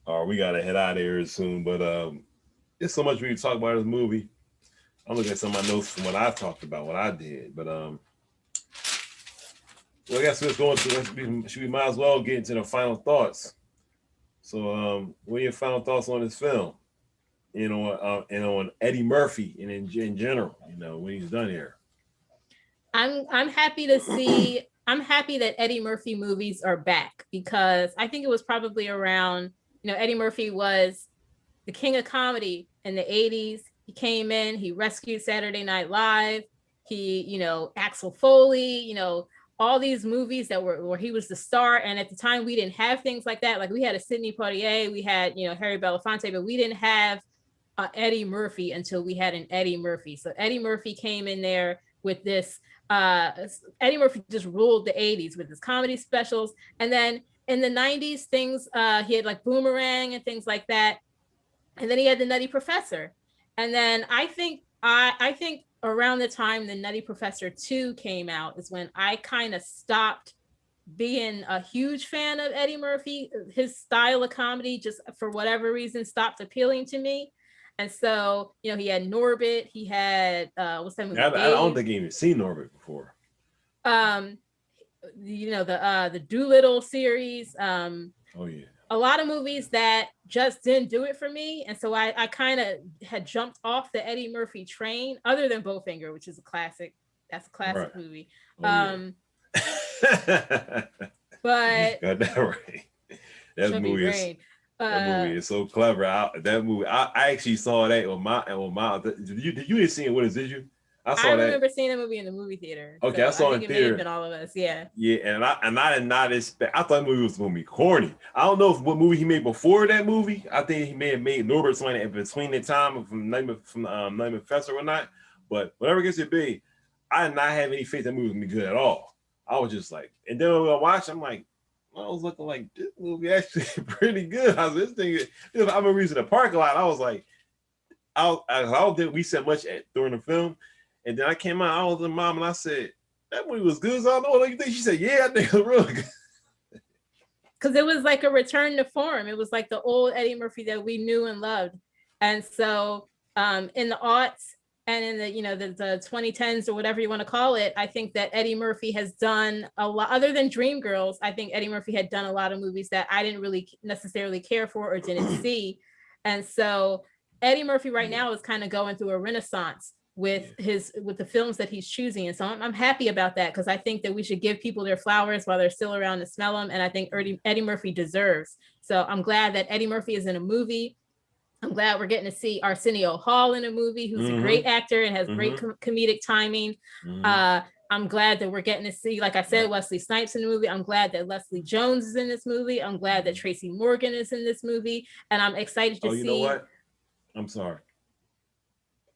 All right, we gotta head out of here soon, but there's so much we can talk about this movie. I'm looking at some of my notes from what I talked about, what I did, but well, I guess we might as well get into the final thoughts. So, what are your final thoughts on this film? And on Eddie Murphy and in general, what he's done here. I'm happy to see. I'm happy that Eddie Murphy movies are back because I think it was probably around. Eddie Murphy was the king of comedy in the 80s. He came in, he rescued Saturday Night Live. He, Axel Foley, all these movies that were where he was the star. And at the time we didn't have things like that. Like we had a Sidney Poitier, we had, Harry Belafonte, but we didn't have Eddie Murphy until we had an Eddie Murphy. So Eddie Murphy came in there with this, Eddie Murphy just ruled the 80s with his comedy specials. And then in the 90s, things, he had like Boomerang and things like that. And then he had the Nutty Professor. And then I think around the time the Nutty Professor 2 came out is when I kind of stopped being a huge fan of Eddie Murphy. His style of comedy just for whatever reason stopped appealing to me. And so, he had Norbit, he had what's that movie? I don't think I even seen Norbit before. The Doolittle series. Oh yeah. A lot of movies that just didn't do it for me. And so I kind of had jumped off the Eddie Murphy train, other than Bowfinger, which is a classic. That's a classic movie. Oh, yeah. But got that right. That movie is so clever. I actually saw that on my did you see it with us, did you? I remember seeing the movie in the movie theater. Okay, so I saw it in theater. May have been all of us, yeah. Yeah, and I did not expect. I thought the movie was gonna be corny. I don't know what movie he made before that movie. I think he may have made Norbert something in between the time from Nutty Professor or not. But whatever it gets to be, I did not have any faith that movie was gonna be good at all. I was just like, and then when I watched, I'm like, I was looking like this movie actually pretty good. I was this thing. I remember we was in the parking lot. I was like, I don't think we said much during the film. And then I came out, I was with mom, and I said, that movie was good. So I don't know what you think. She said, yeah, I think it was really good. Because it was like a return to form. It was like the old Eddie Murphy that we knew and loved. And so in the aughts and in the 2010s or whatever you want to call it, I think that Eddie Murphy has done a lot. Other than Dreamgirls, I think Eddie Murphy had done a lot of movies that I didn't really necessarily care for or didn't see. And so Eddie Murphy right now is kind of going through a renaissance with the films that he's choosing. And so I'm happy about that because I think that we should give people their flowers while they're still around to smell them. And I think Eddie Murphy deserves. So I'm glad that Eddie Murphy is in a movie. I'm glad we're getting to see Arsenio Hall in a movie, who's a great actor and has great comedic timing. I'm glad that we're getting to see, like I said, Wesley Snipes in the movie. I'm glad that Leslie Jones is in this movie. I'm glad that Tracy Morgan is in this movie. And I'm excited to see. You know what? I'm sorry.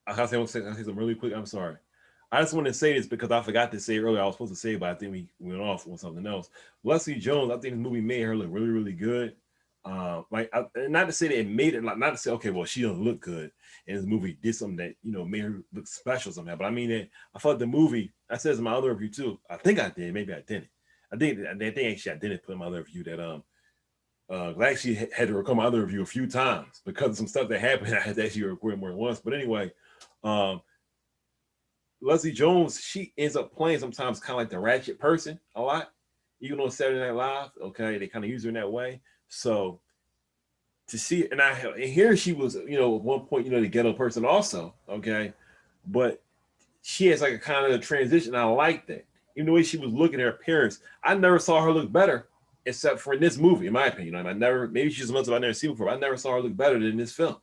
I say something really quick. I'm sorry. I just want to say this because I forgot to say it earlier. I was supposed to say it, but I think we went off on something else. Leslie Jones, I think the movie made her look really, really good. Not to say that it made it, like not to say, okay, well, she doesn't look good, and this movie did something that made her look special somehow. But I mean that I thought the movie. I said this in my other review too. I think I did. Maybe I didn't. I think actually I didn't put in my other review that I actually had to record my other review a few times because of some stuff that happened. I had to actually record more than once. But anyway. Leslie Jones, she ends up playing sometimes kind of like the ratchet person a lot, even on Saturday Night Live. Okay, they kind of use her in that way. So to see, and here she was, at one point, the ghetto person also. Okay, but she has like a kind of transition. I like that. Even the way she was looking at her appearance, I never saw her look better, except for in this movie, in my opinion. Maybe she's a month I've never seen before. But I never saw her look better than this film.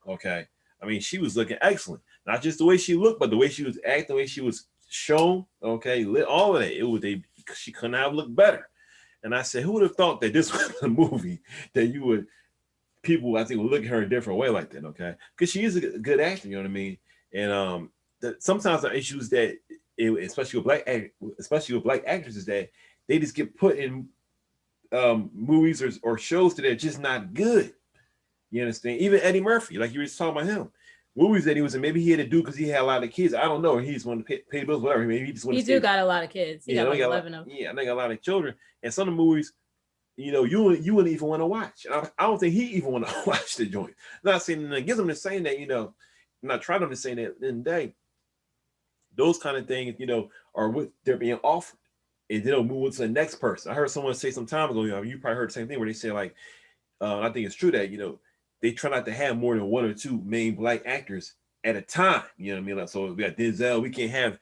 Okay. I mean, she was looking excellent. Not just the way she looked, but the way she was acting, the way she was shown. Okay, all of that. She could not have looked better. And I said, who would have thought that this was a movie that people I think would look at her a different way like that. Okay, because she is a good actor. You know what I mean? And sometimes the issues that, especially with black actors, is that they just get put in movies or shows that are just not good. You understand? Even Eddie Murphy, like you were just talking about him, movies that he was in, maybe he had to do because he had a lot of kids. I don't know. He just wanted to pay bills, whatever. Maybe he just wanted to. He got a lot of kids. He got like 11 of them. Yeah, they got a lot of children. And some of the movies, you wouldn't even want to watch. I don't think he even want to watch the joint. Not saying that gives him the saying that, I'm not trying to say that in the day. Those kind of things, are what they're being offered. And then they'll move on to the next person. I heard someone say some time ago, you probably heard the same thing where they say like, I think it's true that, they try not to have more than one or two main black actors at a time. You know what I mean? Like, so we got Denzel. We can't have,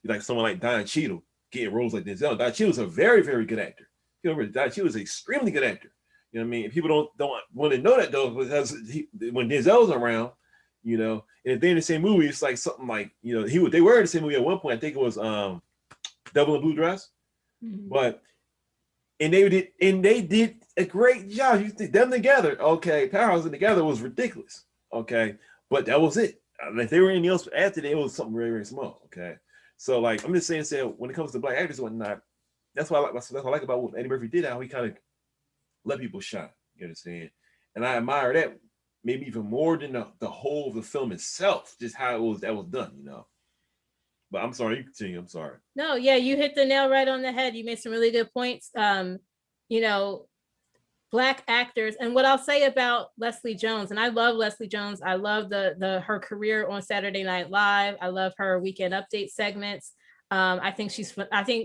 like someone like Don Cheadle getting roles like Denzel. Don Cheadle's a very, very good actor. Don Cheadle's an extremely good actor. You know what I mean? And people don't want to know that though, because when Denzel's around, and if they're in the same movie, it's like something like, they were in the same movie at one point. I think it was Devil in Blue Dress, but and they did a great job. You think them together, okay? Powerhouse together was ridiculous, okay? But that was it. If they were anything else after that, it was something very, very small, okay? So like I'm just saying, when it comes to black actors and whatnot, that's what I like about what Eddie Murphy did. How he kind of let people shine. You understand? And I admire that maybe even more than the whole of the film itself. Just how that was done, But I'm sorry, you continue. I'm sorry. No, yeah, you hit the nail right on the head. You made some really good points. Black actors, and what I'll say about Leslie Jones, and I love Leslie Jones. I love her career on Saturday Night Live. I love her Weekend Update segments. I think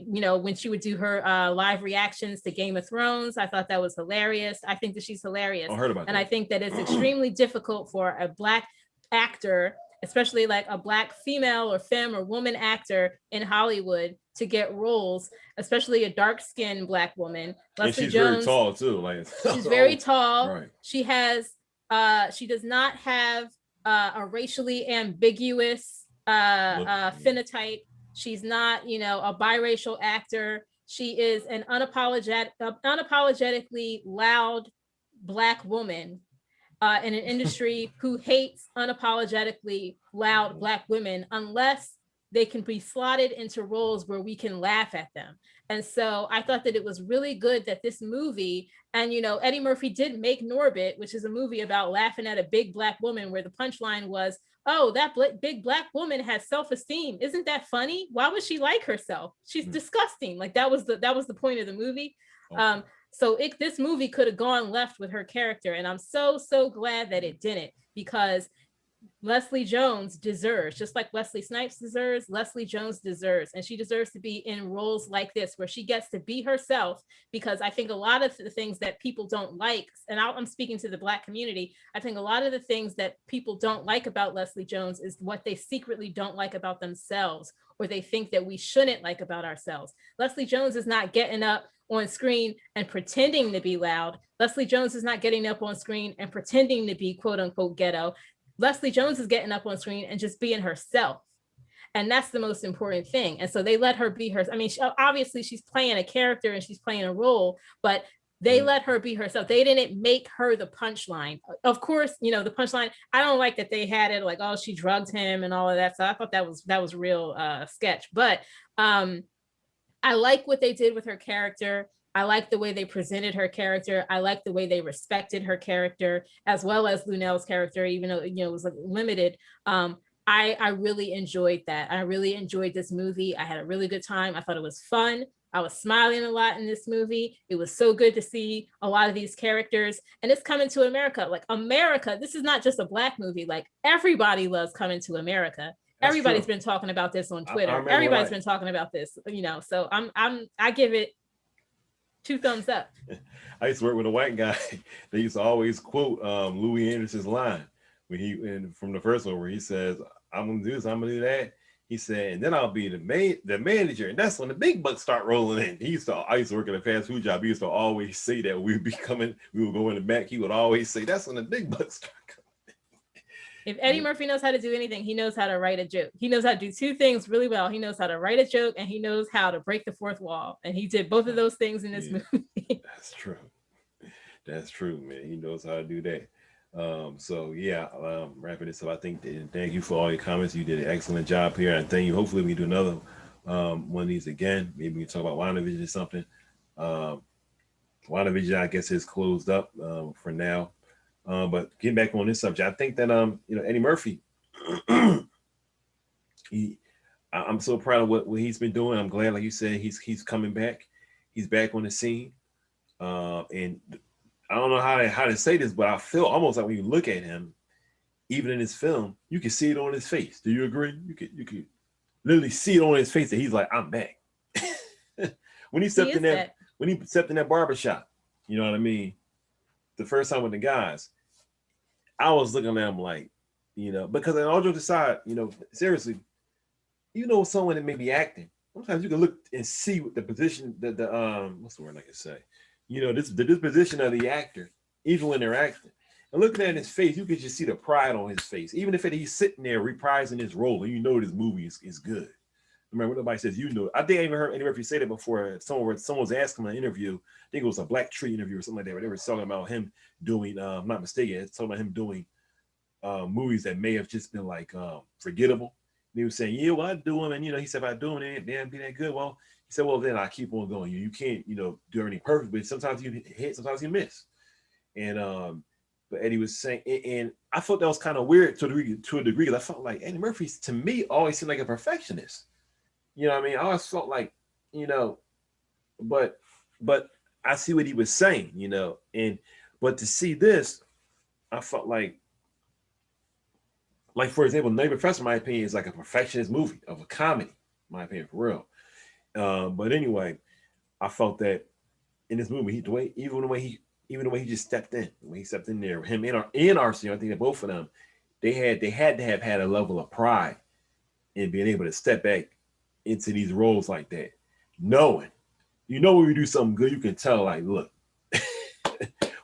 when she would do her live reactions to Game of Thrones, I thought that was hilarious. I think that she's hilarious. I heard about and that. I think that it's extremely difficult for a black actor, especially like a black female or femme or woman actor in Hollywood, to get roles, especially a dark-skinned black woman. Leslie Jones, very tall too. Like she's very tall. Right. She does not have a racially ambiguous phenotype. She's not, a biracial actor. She is an unapologetically loud black woman in an industry who hates unapologetically loud black women unless they can be slotted into roles where we can laugh at them. And so I thought that it was really good that this movie, and Eddie Murphy did make Norbit, which is a movie about laughing at a big black woman where the punchline was, oh, that big black woman has self-esteem. Isn't that funny? Why would she like herself? She's disgusting. Like that was the point of the movie. Okay. So this movie could have gone left with her character. And I'm so glad that it didn't, because Leslie Jones deserves, just like Wesley Snipes deserves, Leslie Jones deserves. And she deserves to be in roles like this where she gets to be herself, because I think a lot of the things that people don't like, and I'm speaking to the Black community, I think a lot of the things that people don't like about Leslie Jones is what they secretly don't like about themselves, or they think that we shouldn't like about ourselves. Leslie Jones is not getting up on screen and pretending to be loud. Leslie Jones is not getting up on screen and pretending to be quote unquote ghetto. Leslie Jones is getting up on screen and just being herself. And that's the most important thing. And so they let her be her. I mean, obviously she's playing a character and she's playing a role, but they let her be herself. They didn't make her the punchline. Of course, the punchline, I don't like that they had it like, oh, she drugged him and all of that. So I thought that was real sketch. But I like what they did with her character. I like the way they presented her character. I like the way they respected her character, as well as Lunel's character, even though, it was limited. I really enjoyed that. I really enjoyed this movie. I had a really good time. I thought it was fun. I was smiling a lot in this movie. It was so good to see a lot of these characters, and it's coming to America. Like America, this is not just a Black movie. Like everybody loves Coming to America. That's Everybody's true. Been talking about this on Twitter. Everybody's been talking about this, so I give it 2 thumbs up. I used to work with a white guy. They used to always quote Louis Anderson's line from the first one where he says, "I'm gonna do this, I'm gonna do that." He said, "And then I'll be the manager, and that's when the big bucks start rolling in." I used to work at a fast food job. He used to always say that we would go in the back. He would always say, "That's when the big bucks start coming." If Eddie Murphy knows how to do anything, he knows how to write a joke. He knows how to do two things really well. He knows how to write a joke and he knows how to break the fourth wall. And he did both of those things in this movie. That's true. That's true, man. He knows how to do that. So yeah, wrapping this up. I think thank you for all your comments. You did an excellent job here. And thank you. Hopefully we can do another one of these again. Maybe we can talk about WandaVision or something. WandaVision, I guess, is closed up for now. But getting back on this subject, I think that Eddie Murphy, I'm so proud of what he's been doing. I'm glad, like you said, he's coming back. He's back on the scene. And I don't know how to say this, but I feel almost like when you look at him, even in his film, you can see it on his face. Do you agree? You could literally see it on his face that he's like, I'm back. when he stepped in that barbershop, you know what I mean? The first time with the guys, I was looking at him like, because in all jokes aside, seriously, someone that may be acting, sometimes you can look and see what the position that what's the word I can say? The disposition of the actor, even when they're acting. And looking at his face, you can just see the pride on his face. Even if he's sitting there reprising his role and this movie is good. Remember, when nobody says, I think I even heard Eddie Murphy say that before. Someone was asking him in an interview, I think it was a Black Tree interview or something like that, where they were talking about him doing, I'm not mistaken, it's talking about him doing movies that may have just been like forgettable. And he was saying, yeah, well, I do them. And, he said, if I do them, they didn't be that good. Well, he said, well, then I keep on going. You can't, do everything perfect, but sometimes you hit, sometimes you miss. And, but Eddie was saying, and I thought that was kind of weird to a degree, because I felt like Eddie Murphy, to me, always seemed like a perfectionist. You know what I mean? I always felt like, but I see what he was saying, but to see this, I felt like for example, Neighbor Professor, in my opinion, is like a perfectionist movie of a comedy, in my opinion, for real. But anyway, I felt that in this movie, even the way he just stepped in, when he stepped in there, him and Arsenio, I think that both of them, they had to have had a level of pride in being able to step back into these roles like that, knowing, when we do something good, you can tell, like, look,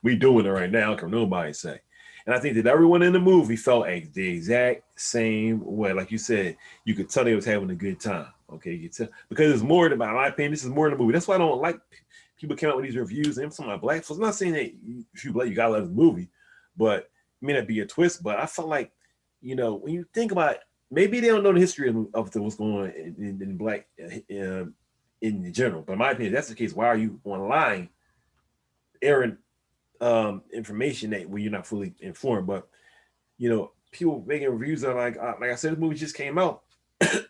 we doing it right now, can nobody say. And I think that everyone in the movie felt the exact same way. Like you said, you could tell they was having a good time. Okay, you could tell, because it's more than, in my opinion, this is more than the movie. That's why I don't like people came out with these reviews and some of my black folks. I'm not saying that if you black, you gotta love the movie, but it may not be a twist. But I felt like, when you think about it, maybe they don't know the history of what's going on in black in general. But in my opinion, if that's the case, why are you online airing information that when you're not fully informed? But people making reviews are like I said, this movie just came out.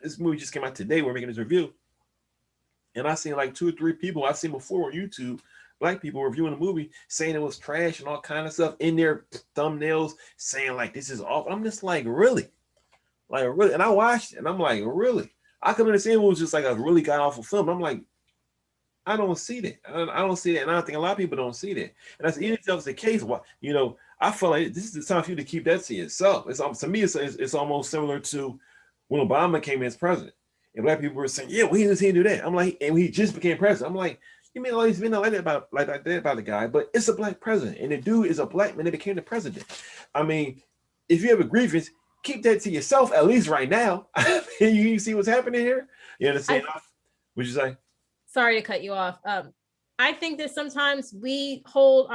This movie just came out today. We're making this review, and I seen like 2 or 3 people I've seen before on YouTube, black people reviewing the movie, saying it was trash and all kind of stuff in their thumbnails, saying like this is awful. I'm just like, really, and I watched it, and I'm like, really. I could understand it was just like a really god awful film. I'm like, I don't see that. I don't see that, and I think a lot of people don't see that. And that's even if that's the case. I feel like this is the time for you to keep that to yourself. It's to me, it's almost similar to when Obama came in as president, and black people were saying, "Yeah, well, he didn't do that." I'm like, and he just became president. I'm like, you mean always been like that about the guy? But it's a black president, and the dude is a black man that became the president. I mean, if you have a grievance, keep that to yourself at least right now. You see what's happening here. You understand? What'd you say? Sorry to cut you off. I think that sometimes we hold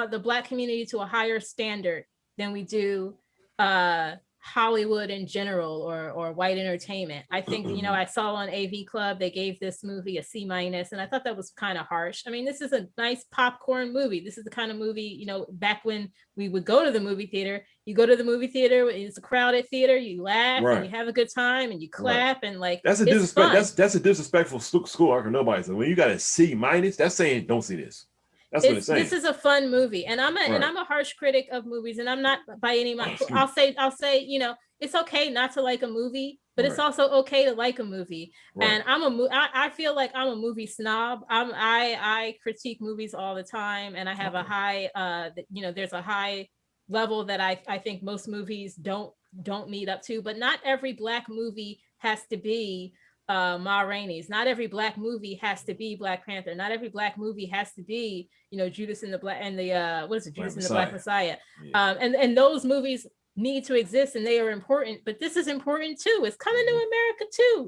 the Black community to a higher standard than we do Hollywood in general or white entertainment. I think, I saw on AV Club, they gave this movie a C-, and I thought that was kind of harsh. I mean, this is a nice popcorn movie. This is the kind of movie, back when we would go to the movie theater, you go to the movie theater, it's a crowded theater, you laugh and you have a good time and you clap and like, that's a disrespect. That's a disrespectful school arc for nobody. So when you got a C-, that's saying don't see this. That's what it's saying. This is a fun movie, and I'm a harsh critic of movies, and I'm not by any means. I'll say, it's okay not to like a movie, but it's also okay to like a movie. And I feel like I'm a movie snob. I critique movies all the time, and I have a high, there's a high level that I think most movies don't meet up to. But not every Black movie has to be Ma Rainey's. Not every Black movie has to be Black Panther. Not every Black movie has to be, Judas and the Black and the Judas and the Black Messiah. Yeah. And those movies need to exist and they are important, but this is important too. It's coming to America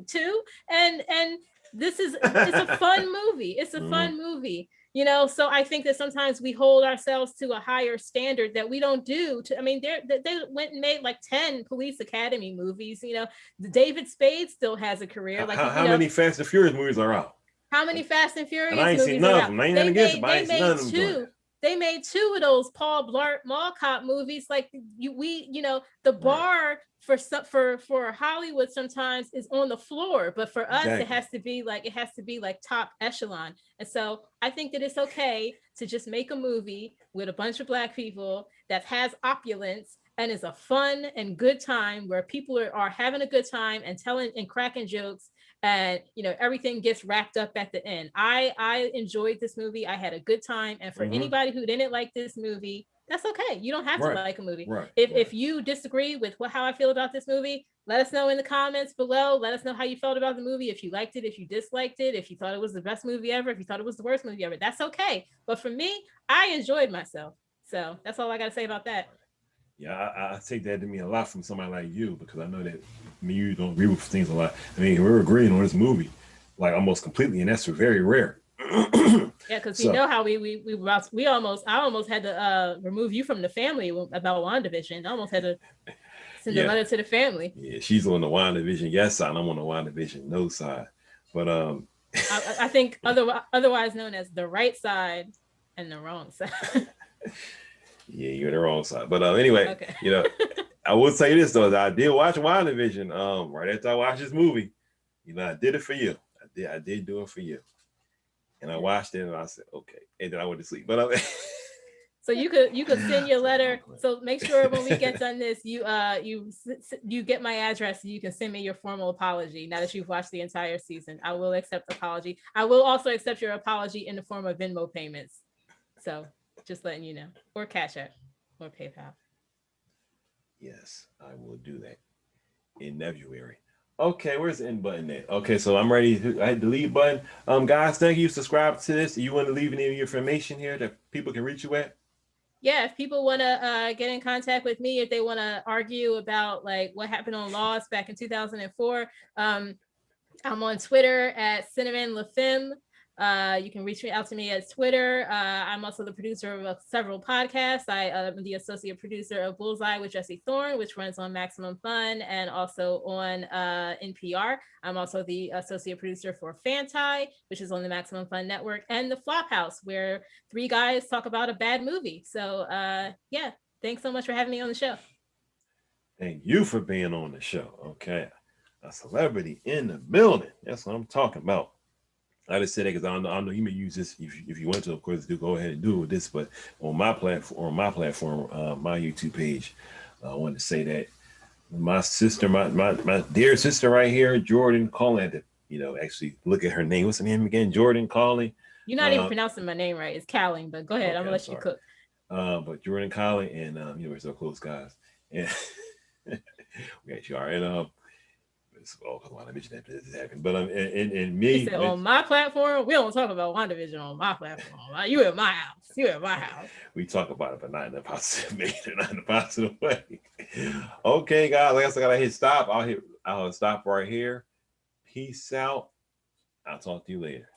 too. And this is, it's a fun movie. It's a fun movie. You know, so I think that sometimes we hold ourselves to a higher standard that we don't do. I mean, they went and made like 10 Police Academy movies. You know, David Spade still has a career. Like, how many Fast and Furious movies are out? How many Fast and Furious and I ain't movies seen none are of out? them. I ain't nothing against them. I ain't seen none of them two. They made 2 of those Paul Blart Mall Cop movies. Like the bar for Hollywood sometimes is on the floor, but for us it has to be like top echelon. And so I think that it's okay to just make a movie with a bunch of Black people that has opulence and is a fun and good time where people are having a good time and telling and cracking jokes, and everything gets wrapped up at the end. I enjoyed this movie. I had a good time, and for anybody who didn't like this movie, that's okay. You don't have to like a movie. If you disagree with how I feel about this movie, let us know in the comments below. Let us know how you felt about the movie. If you liked it, if you disliked it, if you thought it was the best movie ever, if you thought it was the worst movie ever, that's okay. But for me, I enjoyed myself. So that's all I got to say about that. Yeah, I take that to mean a lot from somebody like you, because I know that you don't agree with things a lot. I mean, we're agreeing on this movie like almost completely, and that's very rare. Yeah, because you know how I almost had to remove you from the family about WandaVision. I almost had to send a letter to the family. Yeah, she's on the WandaVision yes side, and I'm on the WandaVision no side. But I think otherwise known as the right side and the wrong side. Yeah, you're the wrong side. But anyway, okay. I will tell you this though, I did watch WandaVision right after I watched this movie. I did it for you. I did do it for you. And I watched it and I said, okay. And then I went to sleep. But so you could send your letter. So make sure when we get done this, you get my address so you can send me your formal apology now that you've watched the entire season. I will accept apology. I will also accept your apology in the form of Venmo payments. So just letting you know, or Cash App, or PayPal. Yes, I will do that in February. Okay, where's the end button at? Okay, so I'm ready to hit the delete button. Guys, thank you. Subscribe to this. You want to leave any information here that people can reach you at? Yeah, if people want to get in contact with me, if they want to argue about like what happened on Lost back in 2004, I'm on Twitter at Cinnamon LaFemme. You can reach out to me at Twitter. I'm also the producer of several podcasts. I am the associate producer of Bullseye with Jesse Thorne, which runs on Maximum Fun and also on NPR. I'm also the associate producer for Fantai, which is on the Maximum Fun Network, and the Flophouse, where 3 guys talk about a bad movie. So yeah, thanks so much for having me on the show. Thank you for being on the show. Okay, a celebrity in the building. That's what I'm talking about. I just said that because I don't know. You may use this if you want to, of course, do go ahead and do it with this. But on my platform, my YouTube page, I wanted to say that my sister, my dear sister right here, Jordan Kauwling, had to actually look at her name. What's her name again? Jordan Kauwling. You're not even pronouncing my name right. It's Kauwling, but go ahead. Okay, I'm gonna let you cook. But Jordan Kauwling, and we're so close, guys. And we actually are. And WandaVision that happened. But and me said, on my platform, we don't talk about WandaVision on my platform. You in my house. You in my house. We talk about it, but not in a positive manner, not in a positive way. Okay, guys, I guess I gotta hit stop. I'll stop right here. Peace out. I'll talk to you later.